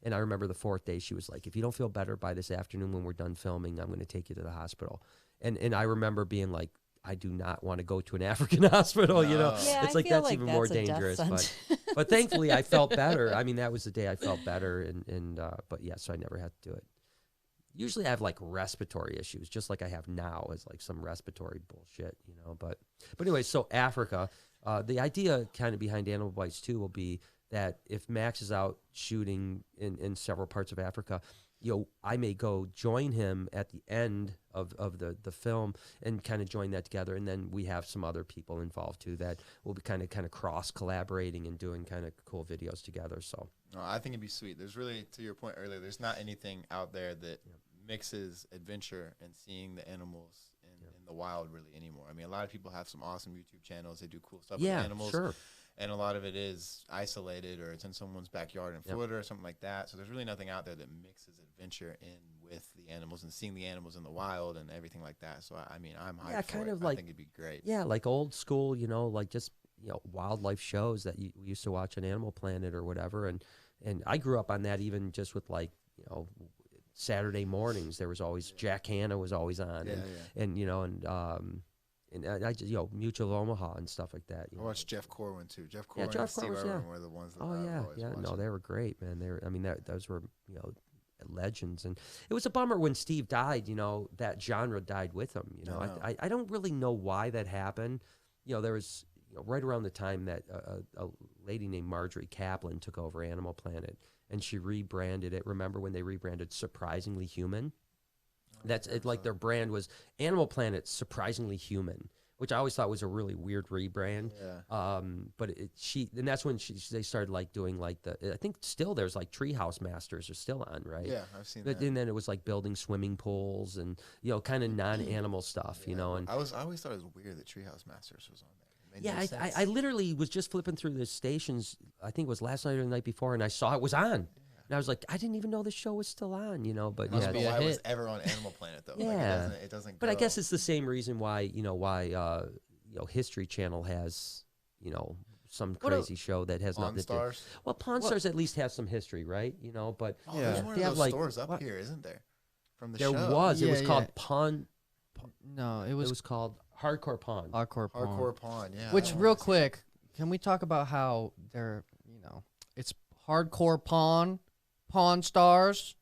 And I remember the 4th day, she was like, "If you don't feel better by this afternoon when we're done filming, I'm going to take you to the hospital." And I remember being like, I do not want to go to an African hospital, No. Yeah, It's I like feel that's like even that's more a death dangerous. sentence. But thankfully, I felt better. I mean, that was the day I felt better, and but yeah, so I never had to do it. Usually, I have like respiratory issues, just like I have now, is like some respiratory bullshit, But anyway, so Africa, the idea kind of behind Animal Bites too will be that if Max is out shooting in several parts of Africa, I may go join him at the end of the film and kind of join that together, and then we have some other people involved too that will be kind of cross collaborating and doing kind of cool videos together. So No, I think it'd be sweet. There's really, to your point earlier, there's not anything out there that mixes adventure and seeing the animals in the wild really anymore. I mean, a lot of people have some awesome YouTube channels. They do cool stuff with yeah, animals. sure. and a lot of it is isolated, or it's in someone's backyard in Florida or something like that. So there's really nothing out there that mixes adventure in with the animals and seeing the animals in the wild and everything like that. So I mean, I'm hyped for kind it. of I like, think it'd be great. yeah, like old school, like just wildlife shows that we used to watch on Animal Planet or whatever. And I grew up on that, even just with like Saturday mornings. There was always Jack Hanna was always on, and I just Mutual of Omaha and stuff like that. I watched Jeff Corwin too. Jeff Corwin Jeff and Steve Corwin, Irwin were the ones that I always watched. No, they were great, man. Those were legends, and it was a bummer when Steve died. That genre died with him. I don't really know why that happened. There was right around the time that a lady named Marjorie Kaplan took over Animal Planet, and she rebranded it. Remember when they rebranded Surprisingly Human? That's it. Like their brand was Animal Planet Surprisingly Human, which I always thought was a really weird rebrand. Yeah. But and that's when they started like doing like I think still there's like Treehouse Masters are still on, right? Yeah, I've seen but, that. And then it was like building swimming pools and kind of non-animal stuff, and I always thought it was weird that Treehouse Masters was on there. It made no sense. I literally was just flipping through the stations. I think it was last night or the night before, and I saw it was on. And I was like, I didn't even know the show was still on, but I don't know yeah. why it was ever on Animal Planet though. Yeah. Like it doesn't. But I go. guess it's the same reason why History Channel has some crazy show that has Pawn nothing Stars. to do. Well, Pawn Stars at least has some history, right? But There's one they of have those like stores up here, isn't there? From the there show. was. It was Yeah, called Pawn. No, it It was was called Hardcore Pawn. Hardcore Pawn. Hardcore Pawn. Yeah. Which, real quick, can we talk about how they're, it's Hardcore Pawn Stars.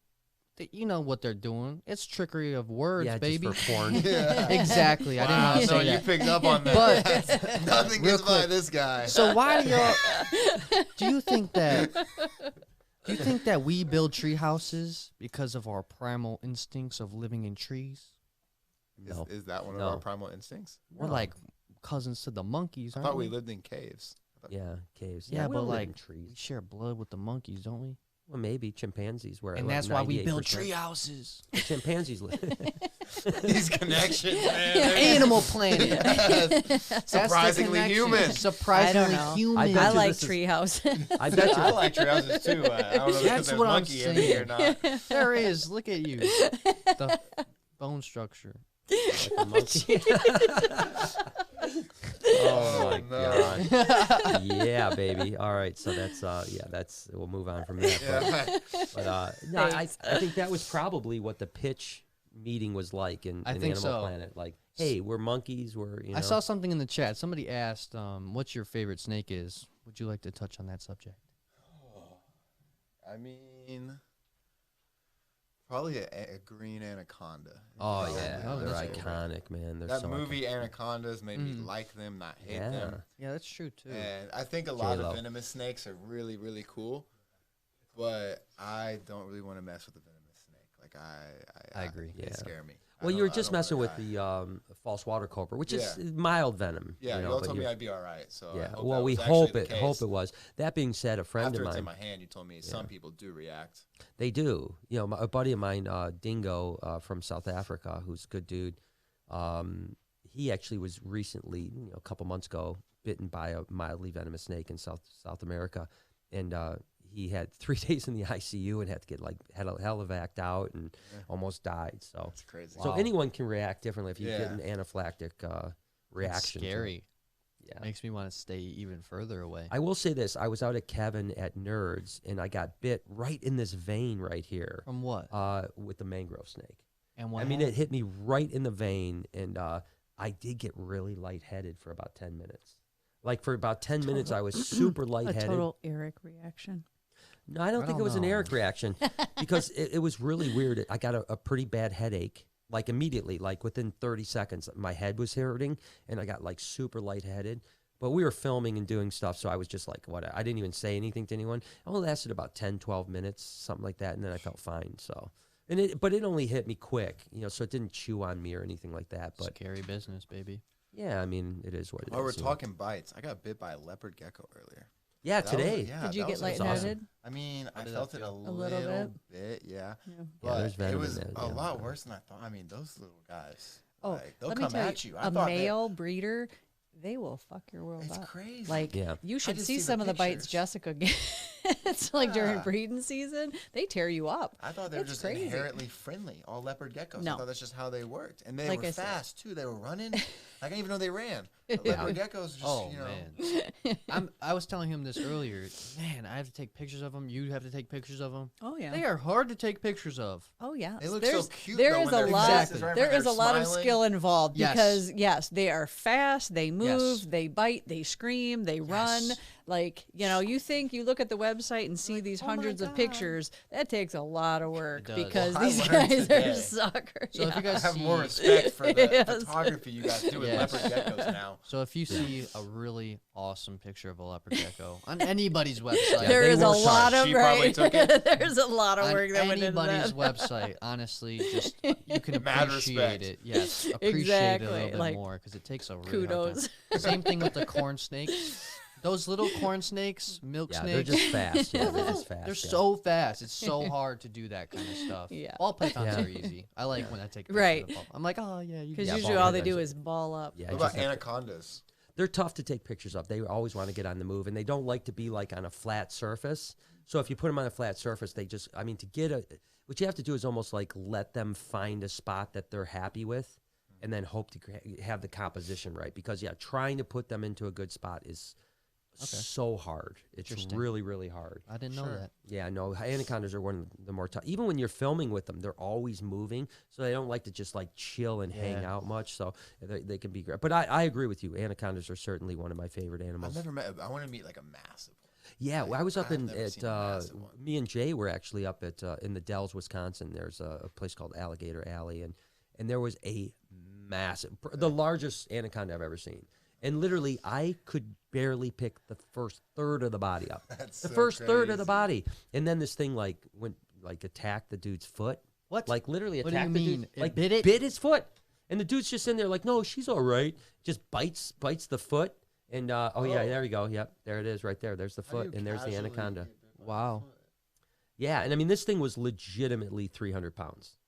You know what they're doing. It's trickery of words, Yeah, baby. just for porn. Yeah. Exactly. I didn't want to no, say you that. picked up on that. But Nothing real gets by quick. this guy. So why do y'all? Do you think that we build tree houses because of our primal instincts of living in trees? No. Is that one of No. our primal instincts? We're like cousins to the monkeys, I aren't thought we lived in caves. Yeah, caves. Yeah, we but don't live like in trees. we share blood with the monkeys, don't we? Well, maybe chimpanzees were. And like that's why we build 98%. tree houses. Chimpanzees live. These connections, man. Animal Planet. Surprisingly connection. human. Surprisingly know. human. I bet I you like this is- Treehouse. I bet you. I like treehouses too. I don't know if That's there's what I'm monkey in me or saying. not. There is. Look at you. The bone structure. Like a monkey. Oh my god. Yeah, baby. All right, so that's we'll move on from that. But no, I think that was probably what the pitch meeting was like in think Animal so. Planet. Like, hey, we're monkeys. We're I saw something in the chat. Somebody asked, "What's your favorite snake is?" Would you like to touch on that subject? I mean, probably a green anaconda. Oh yeah, Oh, they're that's cool. iconic, man. They're That so movie iconic. Anacondas made me like them, not hate Yeah. them. Yeah, that's true too. And I think a lot J-Lo. of venomous snakes are really, really cool, but I don't really want to mess with a venomous snake. Like I agree. They Yeah. scare me. Well, you were just messing with the false water cobra, which is mild venom. Yeah, you know, y'all but told me you're- I'd be all right. So I Yeah. hope Well, that we was hope actually it. the Hope case. it was. That being said, a friend After of it's mine. in my hand, you told me some people do react. They do. A buddy of mine, Dingo from South Africa, who's a good dude. He actually was recently, a couple months ago, bitten by a mildly venomous snake in South America, and he had 3 days in the ICU and had to get had a helivac out and almost died. So That's crazy. So anyone can react differently if you Yeah. get an anaphylactic reaction. to it. Scary. Yeah. Makes me want to stay even further away. I will say this: I was out at Kevin at Nerds, and I got bit right in this vein right here From what? with the mangrove snake. And what? I mean, it hit me right in the vein, and I did get really lightheaded for about 10 minutes. Like for about 10 minutes, I was super A lightheaded. total Eric reaction. No, I don't think it was an know. Eric reaction because it was really weird. I got a pretty bad headache, like immediately, like within 30 seconds, my head was hurting, and I got like super lightheaded. But we were filming and doing stuff, so I was just like, what? I didn't even say anything to anyone. It only lasted about 10, 12 minutes, something like that, and then I felt fine. So, but it only hit me quick, so it didn't chew on me or anything like that. But Scary business, baby. yeah, I mean, it is what it is. Oh, we're you know. talking bites. I got bit by a leopard gecko earlier. Yeah, That was- today. yeah, Did you that get was lightheaded? I mean, I did felt that it a feel? little bit, yeah. Yeah. But there's venom it in was that, a yeah. lot worse than I thought. I mean, those little guys, Oh, like, they'll let me come tell at you. I a thought they- male breeder they will fuck your world It's up. crazy. Like, Yeah. you should just see see the some of the bites pictures. Jessica gets. Like during Yeah. breeding season, they tear you up. I thought they were It's just crazy. inherently friendly, all leopard geckos. No. I thought that's just how they worked. And they Like were I said. fast, too. They were running. I didn't even know they ran. The leopard geckos just, Oh you know. man, I was telling him this earlier. Man, I have to take pictures of them. You have to take pictures of them. Oh yeah. They are hard to take pictures of. Oh yeah. They look There's, so cute, There though, is when a their lot. faces are There when is a they're lot of smiling. skill involved Yes. because yes, they are fast. They move. Yes. They bite. They scream. They run. Yes. Like you think you look at the website and see these "Oh my hundreds of God." pictures. That takes a lot of work does. because Well, I these learned guys today. are suckers. So if you guys I have see, more respect for the Yes. photography you guys do with Yes. leopard geckos now. so if you see a really awesome picture of a leopard gecko on anybody's website, There they is a worked lot hard. of She probably took it. There's a lot of on work that went into anybody's that. website, honestly, just you can Mad appreciate respect. it. Yes, appreciate it a Exactly, little bit like, more because it takes a really hard Kudos. time. Same thing with the corn snakes. Those little corn snakes, milk Yeah, snakes. they're just fast. Yeah, they're just fast. They're yeah. so fast. It's so hard to do that kind of stuff. Yeah. Ball pythons Yeah. are easy. I like when I take Right. pictures of them. I'm like, oh yeah, you Because Yeah, usually ball all they pythons do are- is ball up. Yeah, What you about just have to- anacondas? they're tough to take pictures of. They always want to get on the move, and they don't like to be like on a flat surface. So if you put them on a flat surface, they just, I mean, to get a, what you have to do is almost like let them find a spot that they're happy with, and then hope to have the composition right. Because yeah, trying to put them into a good spot is so hard. It's Interesting. really, really hard. I didn't know that. Yeah, no, anacondas are one of the more tough. Even when you're filming with them, they're always moving, so they don't like to just like chill and hang Yeah. out much. So they can be great. But I agree with you. Anacondas are certainly one of my favorite I've animals. never met. I want to meet like a massive one. Yeah, well, I was up I've in never seen a massive one. me and Jay were actually up at in the Dells, Wisconsin. There's a place called Alligator Alley, and there was a massive, the largest anaconda I've ever seen. And literally, I could barely pick the first third of the body up. That's The so first third of the crazy. body, and then this thing like went like attacked the dude's foot. What? Like literally What do you attacked the mean? dude. It Like bit it? Bit his foot, and the dude's just in there like, no, she's all right. Just bites the foot, and oh yeah, there we go. Yep, there it is, right there. There's the How do foot, you and there's the casually anaconda. get bit by a Wow. foot? Yeah, and I mean this thing was legitimately 300 pounds.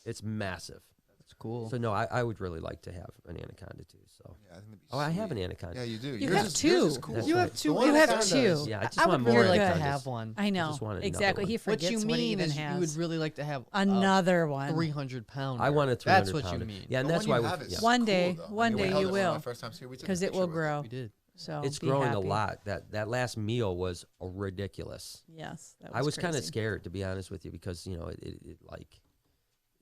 It's massive. That's cool. So no, I would really like to have an anaconda too. So Yeah, I think that'd be oh, I have an sweet. anaconda. Yeah, you do. You Yours have is, two. Yours is cool. That's You right. have two. The one You have anaconda two. is- Yeah, I just I want would more really like good. to anacondas. have one. I know just wanted another exactly. one. He What forgets you what he mean even is you has. would really like to have Another one. 300 pound. I want a 300 That's what pounder. you mean. Yeah, and The that's one why you we. have is Yeah. One cool, day- though. I one mean, we day held you it when I will. first time here, we took a Because it picture will with grow. We did. So It's be growing happy. a lot. That last meal was ridiculous. Yes, that I was kind of crazy. scared, to be honest with you, because you know it like,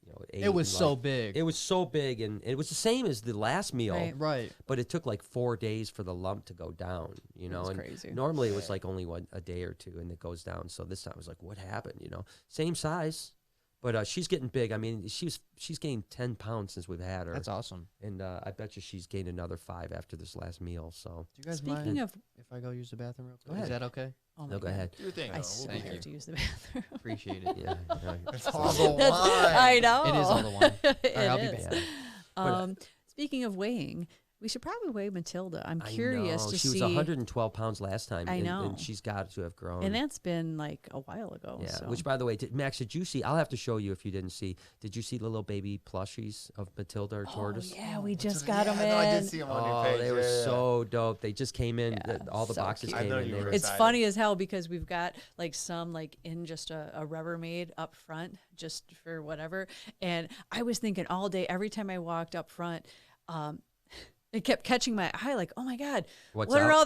you know, ate It was and, so like, big. It was so big, and it was the same as the last meal, Right. Right. but it took like 4 days for the lump to go down. You know, was and crazy. normally it was like only a day or two, and it goes down. So this time I was like, what happened? You know, same size, but she's getting big. I mean, she's gained 10 pounds since we've had her, That's awesome. and I bet you she's gained another 5 after this last meal. So Do you guys Speaking mind of, if I go use the bathroom real quick? ahead. Is that okay? oh my no, go God. ahead. Do your thing. I though. so We'll be have here. to use the bathroom. Appreciate it. Yeah, It's all the wine. I know. It is all the wine. It All right, I'll be is. back. Speaking of weighing, we should probably weigh Matilda. I'm I curious know. to She see. was 112 pounds last time. I and know. she's got to have grown. And that's been like a while ago. Yeah, So. which by the way, Max, did you see? I'll have to show you if you didn't see. Did you see the little baby plushies of Matilda or Oh, tortoise? yeah, we just So, got yeah, them no, I in. did see them on your Oh, page. they were yeah, yeah. so dope. They just came in. Yeah, All the so boxes cute. I came know in. you They were were It's excited. funny as hell because we've got like some like in just a Rubbermaid up front just for whatever. And I was thinking all day, every time I walked up front, it kept catching my eye, like, oh my God, What's what are up? all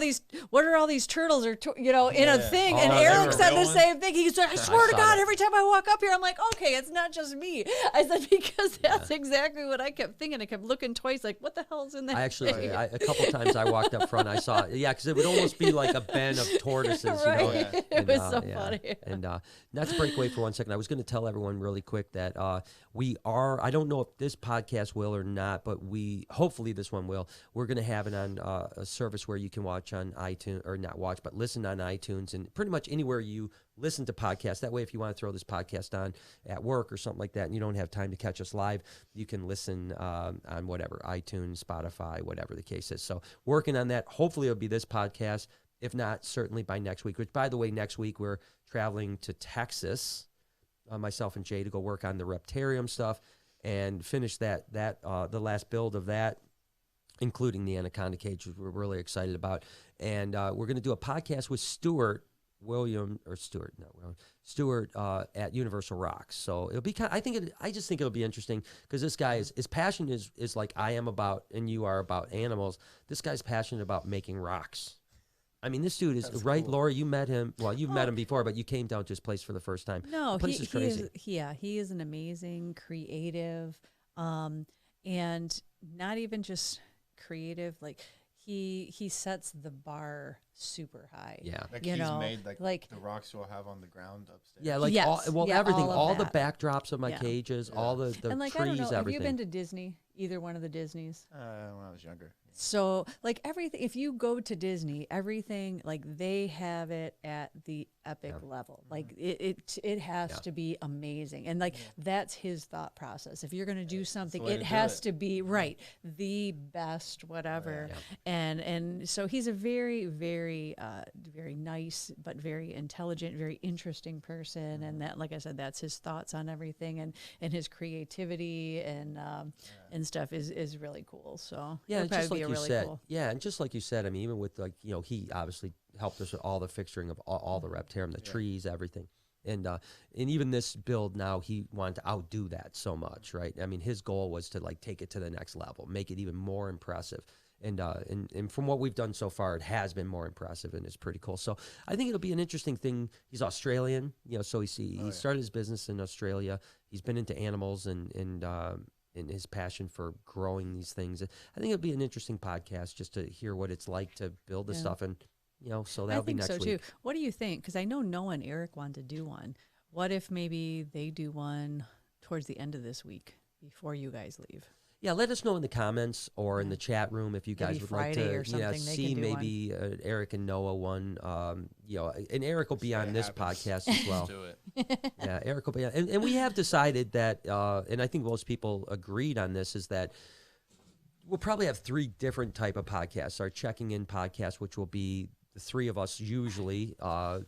these turtles or in a thing? Oh, and they Eric were said real the ones? same thing. He said, I swear to saw God, that. every time I walk up here, I'm like, okay, it's not just me. I said, because that's exactly what I kept thinking. I kept looking twice, like, what the hell's in that? I actually, thing? a couple times I walked up front. I saw, because it would almost be like a ben of tortoises, right. you know. Yeah. It was so funny. And not to break away for 1 second, I was going to tell everyone really quick that we are. I don't know if this podcast will or not, but hopefully this one will. We're going to have it on a service where you can watch on iTunes, or not watch, but listen on iTunes and pretty much anywhere you listen to podcasts. That way, if you want to throw this podcast on at work or something like that, and you don't have time to catch us live, you can listen on whatever, iTunes, Spotify, whatever the case is. So working on that. Hopefully it'll be this podcast. If not, certainly by next week, which by the way, next week we're traveling to Texas, myself and Jay, to go work on the Reptarium stuff and finish the last build of that. including the anaconda cage, which we're really excited about. And we're going to do a podcast with Stewart at Universal Rocks. So it'll be I just think it'll be interesting because this guy is, his passion is like I am about, and you are about animals. This guy's passionate about making rocks. I mean, this dude is right, cool. Laura, you met him. Well, you've met him before, but you came down to his place for the first time. No, the place is crazy. He is an amazing creative, and not even just creative. Like he sets the bar super high. Yeah, Like you he's know, made like the rocks you'll have on the ground upstairs. Yeah, like yes. everything, all the that. backdrops of my cages, all the and like, trees, I don't know, everything. have you been to Disney? Either one of the Disneys? When I was younger. So like everything, if you go to Disney, everything, like they have it at the epic level. Like it has to be amazing. And like that's his thought process. If you're going to do something, it has to be the best, whatever. And so he's a very, very, very nice, but very intelligent, very interesting person. And that, like I said, that's his thoughts on everything, and his creativity and stuff is really cool. So yeah, it'll just probably like be you really said, cool. yeah, and just like you said, I mean, even with like he obviously helped us with all the fixturing of all the Reptarium, the trees, everything, and even this build now he wanted to outdo that so much, right? I mean, his goal was to like take it to the next level, make it even more impressive. And from what we've done so far, it has been more impressive, and it's pretty cool. So I think it'll be an interesting thing. He's Australian, so he started his business in Australia. He's been into animals and his passion for growing these things. I think it'll be an interesting podcast just to hear what it's like to build this stuff, and so that'll be next week. I think so too. What do you think? Because I know Noah and Eric want to do one. What if maybe they do one towards the end of this week before you guys leave? Yeah, let us know in the comments or in the chat room if you guys maybe would Friday like to see maybe Eric and Noah one. And Eric will be on this podcast as well. Do it. Yeah, Eric will be on. And we have decided that, and I think most people agreed on this, is that we'll probably have 3 different type of podcasts. Our checking in podcast, which will be the 3 of us usually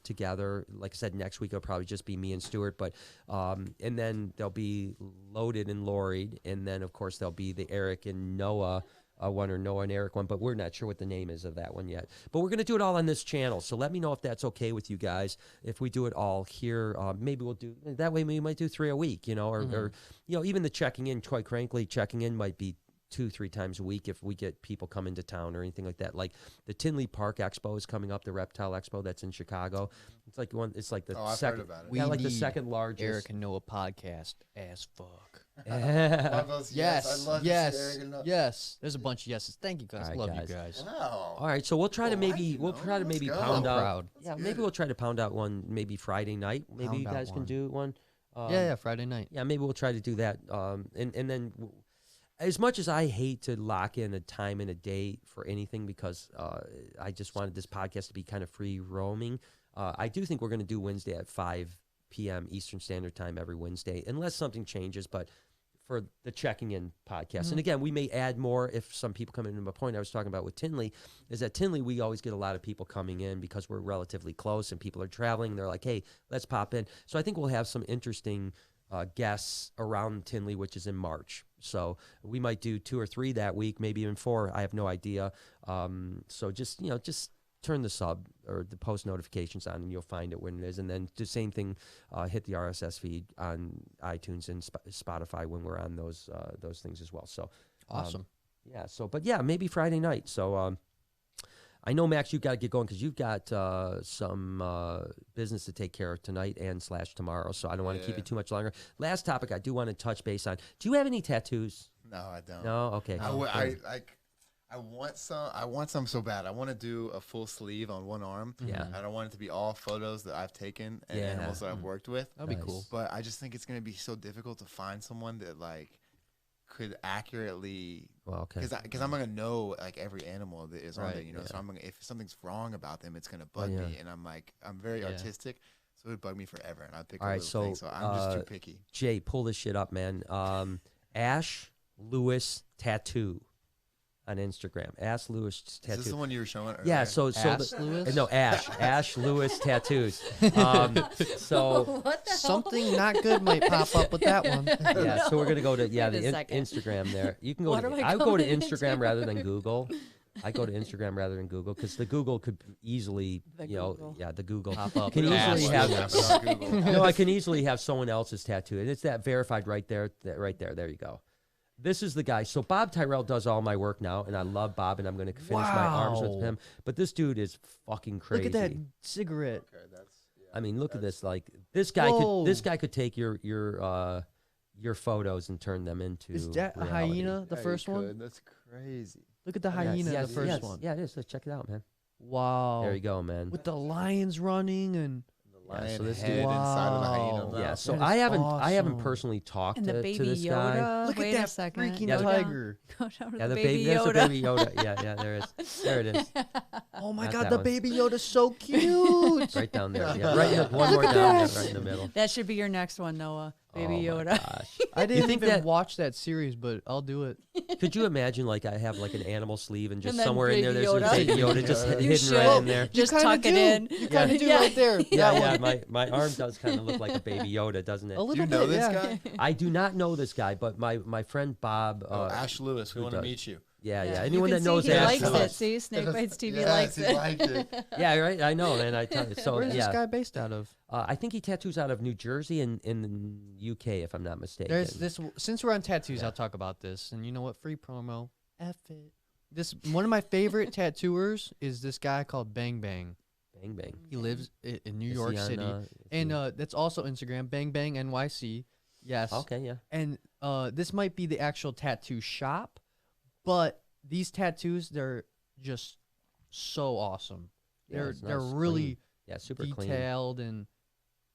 together. Like I said, next week it'll probably just be me and Stuart, but and then there'll be Loaded and Loried, and then of course there'll be the Eric and Noah one, or Noah and Eric one, but we're not sure what the name is of that one yet. But we're going to do it all on this channel, so let me know if that's okay with you guys. If we do it all here, maybe we'll do that way. We might do 3 a week, or even the checking in. Quite frankly, checking in might be 2-3 times a week if we get people coming to town or anything like that. Like the Tinley Park Expo is coming up, the Reptile Expo that's in Chicago. It's like the I've second, heard about it. yeah, like the second largest. Eric and Noah podcast as fuck. Love those. Yes, I love yes, to see Eric and Noah. yes. There's a bunch of yeses. Thank you guys. All right, Love guys. you guys. Wow. All right, so we'll try to Well, maybe Let's go. pound out. Proud. Yeah, maybe we'll try to pound out one maybe Friday night. Maybe Pound you out guys can one. do one. Yeah, Friday night. Yeah, maybe we'll try to do that. And then, as much as I hate to lock in a time and a date for anything, because I just wanted this podcast to be kind of free roaming, I do think we're going to do Wednesday at 5 p.m. Eastern Standard Time every Wednesday, unless something changes. But for the checking in podcast, and again, we may add more if some people come in. My point I was talking about with Tinley is that Tinley, we always get a lot of people coming in because we're relatively close and people are traveling. They're like, hey, let's pop in. So I think we'll have some interesting guests around Tinley, which is in March. So we might do 2 or 3 that week, maybe even 4. I have no idea. So just turn the sub or the post notifications on, and you'll find it when it is. And then the same thing, hit the RSS feed on iTunes and Spotify when we're on those things as well. So Awesome. yeah. So, but yeah, maybe Friday night. So I know, Max, you've got to get going because you've got some business to take care of tonight and / tomorrow. So I don't want to keep you too much longer. Last topic I do want to touch base on. Do you have any tattoos? No, I don't. No? Okay. I want some. I want some so bad. I want to do a full sleeve on one arm. Yeah. I don't want it to be all photos that I've taken and animals that I've worked with. That'd be cool. But I just think it's going to be so difficult to find someone that could accurately. Well, okay. Because I'm gonna know every animal that is on Right, there. yeah. So I'm gonna, if something's wrong about them, it's gonna bug me. And I'm very artistic, so it would bug me forever. And I'd pick a little thing. So I'm just too picky. Jay, pull this shit up, man. Ash Lewis Tattoo. on Instagram. Ash Lewis Is Tattoo. this the one you were showing? Yeah, earlier? Ash Lewis? No, Ash Lewis Tattoos. So What the hell? Something not good might pop up with that one. yeah, so we're gonna go to Wait a the second. Instagram there. You can go What to am I I go to going Instagram into? rather than Google. I go to Instagram rather than Google because the Google could easily, The you know, Google. the Google Pop up. can Ash easily have. Lewis on Google. No, I can easily have someone else's tattoo, and it's that verified right there. Right there. There you go. This is the guy. So Bob Tyrell does all my work now, and I love Bob, and I'm going to finish my arms with Wow. him. But this dude is fucking crazy. Look at that cigarette. Okay, that's. Yeah, I mean, look at this. Like this guy Whoa. could. This guy could take your photos and turn them into. Is that a reality. hyena, the yeah, first you one? could. That's crazy. Look at the Yes, hyena, yes, the first yes. one. Yeah, it is. Let's check it out, man. Wow. There you go, man. With the lions running and The Yeah, lion so this head dude- inside of the hyena Wow. mouth. Yeah, so That I is haven't awesome. personally talked And the to baby this guy. Yoda. look Wait at a that second. freaking Yeah, Go down. tiger. Go down to Yeah, the the baby there's Yoda. a baby Yoda. Yeah, there is. There it is. Oh my Not god, that the one. baby Yoda's so cute. Right down there. Yeah, right. One more Look at down. Yeah, that. right in the middle. That should be your next one, Noah. Baby Oh my Yoda. gosh. I didn't think even that- watch that series, but I'll do it. Could you imagine, like, I have like an animal sleeve, and just And then somewhere in there, Baby there's a Yoda. baby Yoda just You hidden should. right in there. Just kinda tuck it do. in. You kind of do Yeah. right there. Yeah, That one. my arm does kind of look like a baby Yoda, doesn't it? A little Do you know bit, this yeah. guy? I do not know this guy, but my friend Bob. Oh, Ash Lewis. We who want to does? meet you. Yeah, yeah. You Anyone can that see knows he Ash likes Lewis. it. See, Snake Bites TV Yes, likes he it. liked it. Yeah, right. I know, man. I tell you. So Where's yeah, this guy based out of? I think he tattoos out of New Jersey and in the UK, if I'm not mistaken. There's this. Since we're on tattoos, Yeah. I'll talk about this. And you know what? Free promo. F it. This one of my favorite tattooers is this guy called Bang Bang. Bang bang. He lives in New Is York he on, City, is and he- that's also Instagram. Bang Bang NYC. Yes. okay, yeah. And this might be the actual tattoo shop, but these tattoos, they're just so awesome. Yeah, it's They're nice, really clean. Yeah, super clean. detailed, and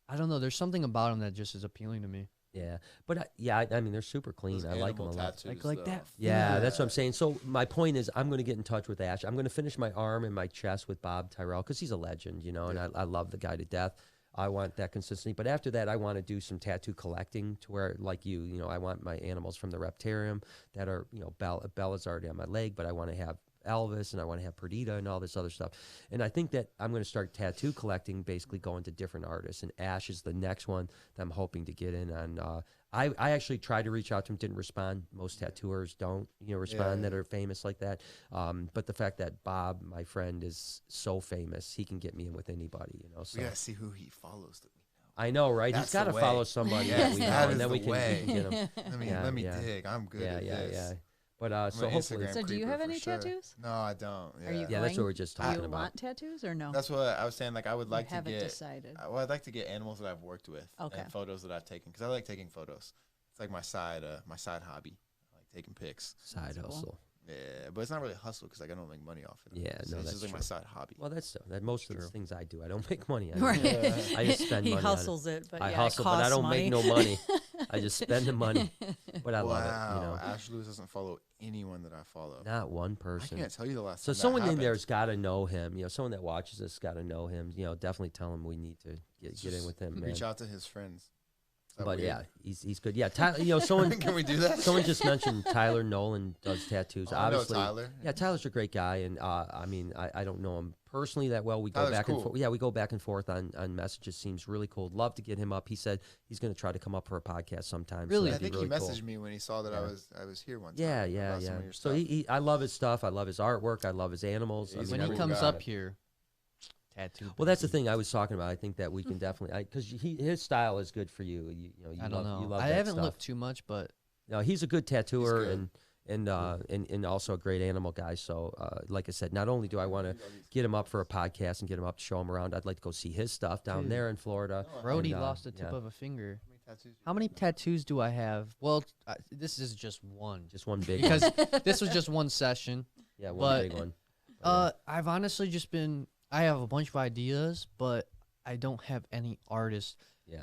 I don't know. There's something about them that just is appealing to me. Yeah, but I mean, they're super clean. Those I like them a animal lot. tattoos, Like though. that. Yeah, that's what I'm saying. So my point is, I'm going to get in touch with Ash. I'm going to finish my arm and my chest with Bob Tyrell because he's a legend, you know, and I love the guy to death. I want that consistency. But after that, I want to do some tattoo collecting to where, like you know, I want my animals from the Reptarium that are, you know, Bella's already on my leg, but I want to have Elvis and I want to have Perdita and all this other stuff. And I think that I'm going to start tattoo collecting, basically going to different artists. And Ash is the next one that I'm hoping to get in on. I actually tried to reach out to him, didn't respond. Most tattooers don't, you know, respond Yeah. that are famous like that. But the fact that Bob, my friend, is so famous, he can get me in with anybody, you know. So We gotta see who he follows that we know. I know, right? That's He's got to the way. follow somebody Yes, that we know, that and is then we the can, way. we can get him. Let me Yeah. dig. I'm good Yeah, at yeah, this. yeah. But I'm so an hopefully, Instagram So do you creeper have for any sure. tattoos? No, I don't. Yeah. Are you yeah, that's what we're just Do talking you about. want tattoos or no? That's what I was saying. Like, I would like to haven't get. decided. Well, I'd like to get animals that I've worked with Okay. and photos that I've taken because I like taking photos. It's like my side hobby. I like taking pics. Side That's cool. hustle. Yeah, but it's not really hustle because like I don't make money off it. Yeah, so no, it's that's just like my true. side hobby. Well, that's that. Most of the True. things I do, I don't make money on. Right. I just spend he money hustles it, but on it. I yeah, hustle, it but I costs don't money. make no money. I just spend the money. But I love it. Wow, You know, Ash Lewis doesn't follow anyone that I follow. not one I person. can't tell you the last So time someone that in happened. there's got to know him. You know, someone that watches this got to know him. You know, definitely tell him we need to get in Just with him, man. Reach out to his friends. Is that But weird? yeah, he's good. Yeah, Tyler, you know, someone Can we do that? someone just mentioned Tyler Nolan does tattoos. Oh, I know Obviously, Tyler. yeah, Tyler's a great guy, and I mean, I don't know him personally that well. We go Tyler's back and cool. forth. Yeah, we go back and forth on messages. Seems really cool. Love to get him up. He said he's going to try to come up for a podcast sometime. Really? so I that'd think be he really messaged cool. me when he saw that Yeah. I was here one time. Yeah, yeah, about some yeah. of your So stuff. I love his stuff. I love his artwork. I love his animals. I He's mean, When he cool comes guy. up here, tattoo. well, that's the baby. thing I was talking about. I think that we can definitely, because his style is good for you. You know, you I don't love, know. You love I that haven't stuff. looked too much, but No, he's a good tattooer good. and also a great animal guy. So, like I said, not only do I want to get him up for a podcast and get him up to show him around, I'd like to go see his stuff down Dude. there in Florida. Brody And, lost the tip yeah. of a finger. How many tattoos? How many tattoos do I have? Well, this is just one Just one big because one. this was just one session. Yeah, one but, big one. But, I've honestly just been. I have a bunch of ideas, but I don't have any artists. yeah.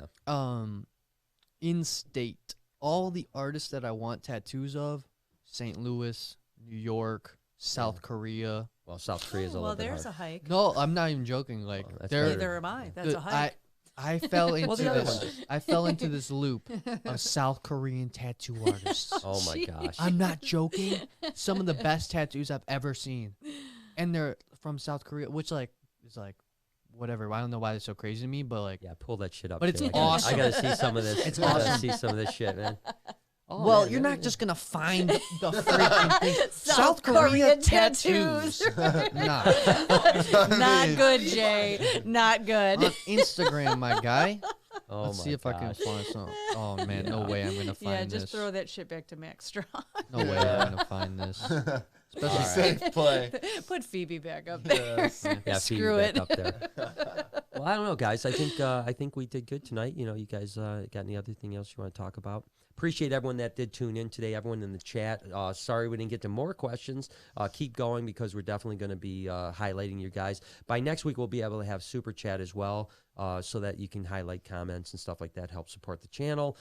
In state, all the artists that I want tattoos of: St. Louis, New York, South Korea. Well, South Korea's a well, little bit there's hard. a hike. No, I'm not even joking. Like Oh, that's they're better. Neither am I. That's Dude, a hike. I fell into the other this. I fell into this loop of South Korean tattoo artists. Oh my gosh. I'm not joking. Some of the best tattoos I've ever seen, and they're from South Korea, which like is like whatever. I don't know why they're so crazy to me, but like, Yeah, pull that shit up. But it's Jay. awesome. I gotta see some of this. It's I gotta awesome. see some of this shit, man. Oh, well, man, you're yeah, not yeah. just gonna find the freaking thing. South Korean tattoos. Nah. Not good, Jay. Not good. On Instagram, my guy. Oh Let's my see if I can gosh. find some. Oh man, no Yeah. way I'm gonna find Yeah, this. just throw that shit back to Max Strong. No way I'm gonna find this. Especially Safe play. Put Phoebe back up there. Yes. Yeah, Screw feed it. back up there. Well, I don't know, guys. I think we did good tonight. You know, you guys got any other thing else you want to talk about? Appreciate everyone that did tune in today. Everyone in the chat. Sorry we didn't get to more questions. Keep going because we're definitely going to be highlighting you guys. By next week, we'll be able to have super chat as well, so that you can highlight comments and stuff like that. Help support the channel.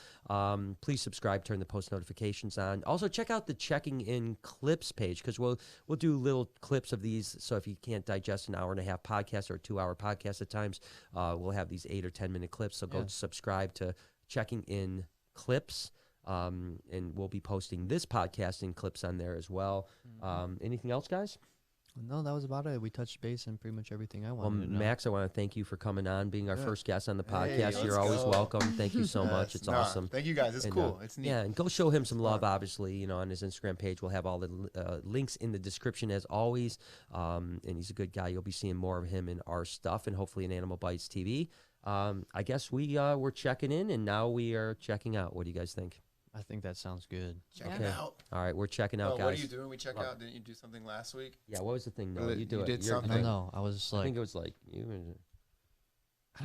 Please subscribe. Turn the post notifications on. Also, check out the checking in clips page because we'll do little clips of these. So if you can't digest an 1.5-hour podcast or a 2-hour podcast at times, we'll have these 8 or 10-minute clips. So go subscribe to checking in clips. And we'll be posting this podcast in clips on there as well. Anything else, guys? No, that was about it. We touched base on pretty much everything I Well, wanted to know. Max, I want to thank you for coming on, being our first guest on the Hey, podcast. let's You're always go. welcome. Thank you so much. Yes. It's Nah, awesome. Thank you guys. It's And, cool. It's neat. Yeah, and go show him some love, fun. obviously, you know, on his Instagram page. We'll have all the links in the description as always. And he's a good guy. You'll be seeing more of him in our stuff and hopefully in Animal Bites TV. I guess we're checking in and now we are checking out. What do you guys think? I think that sounds good. Check Okay. it out. All right, we're checking out, Oh, guys. what are you doing? We check What? out. Didn't you do something last week? Yeah, what was the thing? No, Well, you do you it. did You're- I something. don't know. I was just I like, think it was like you.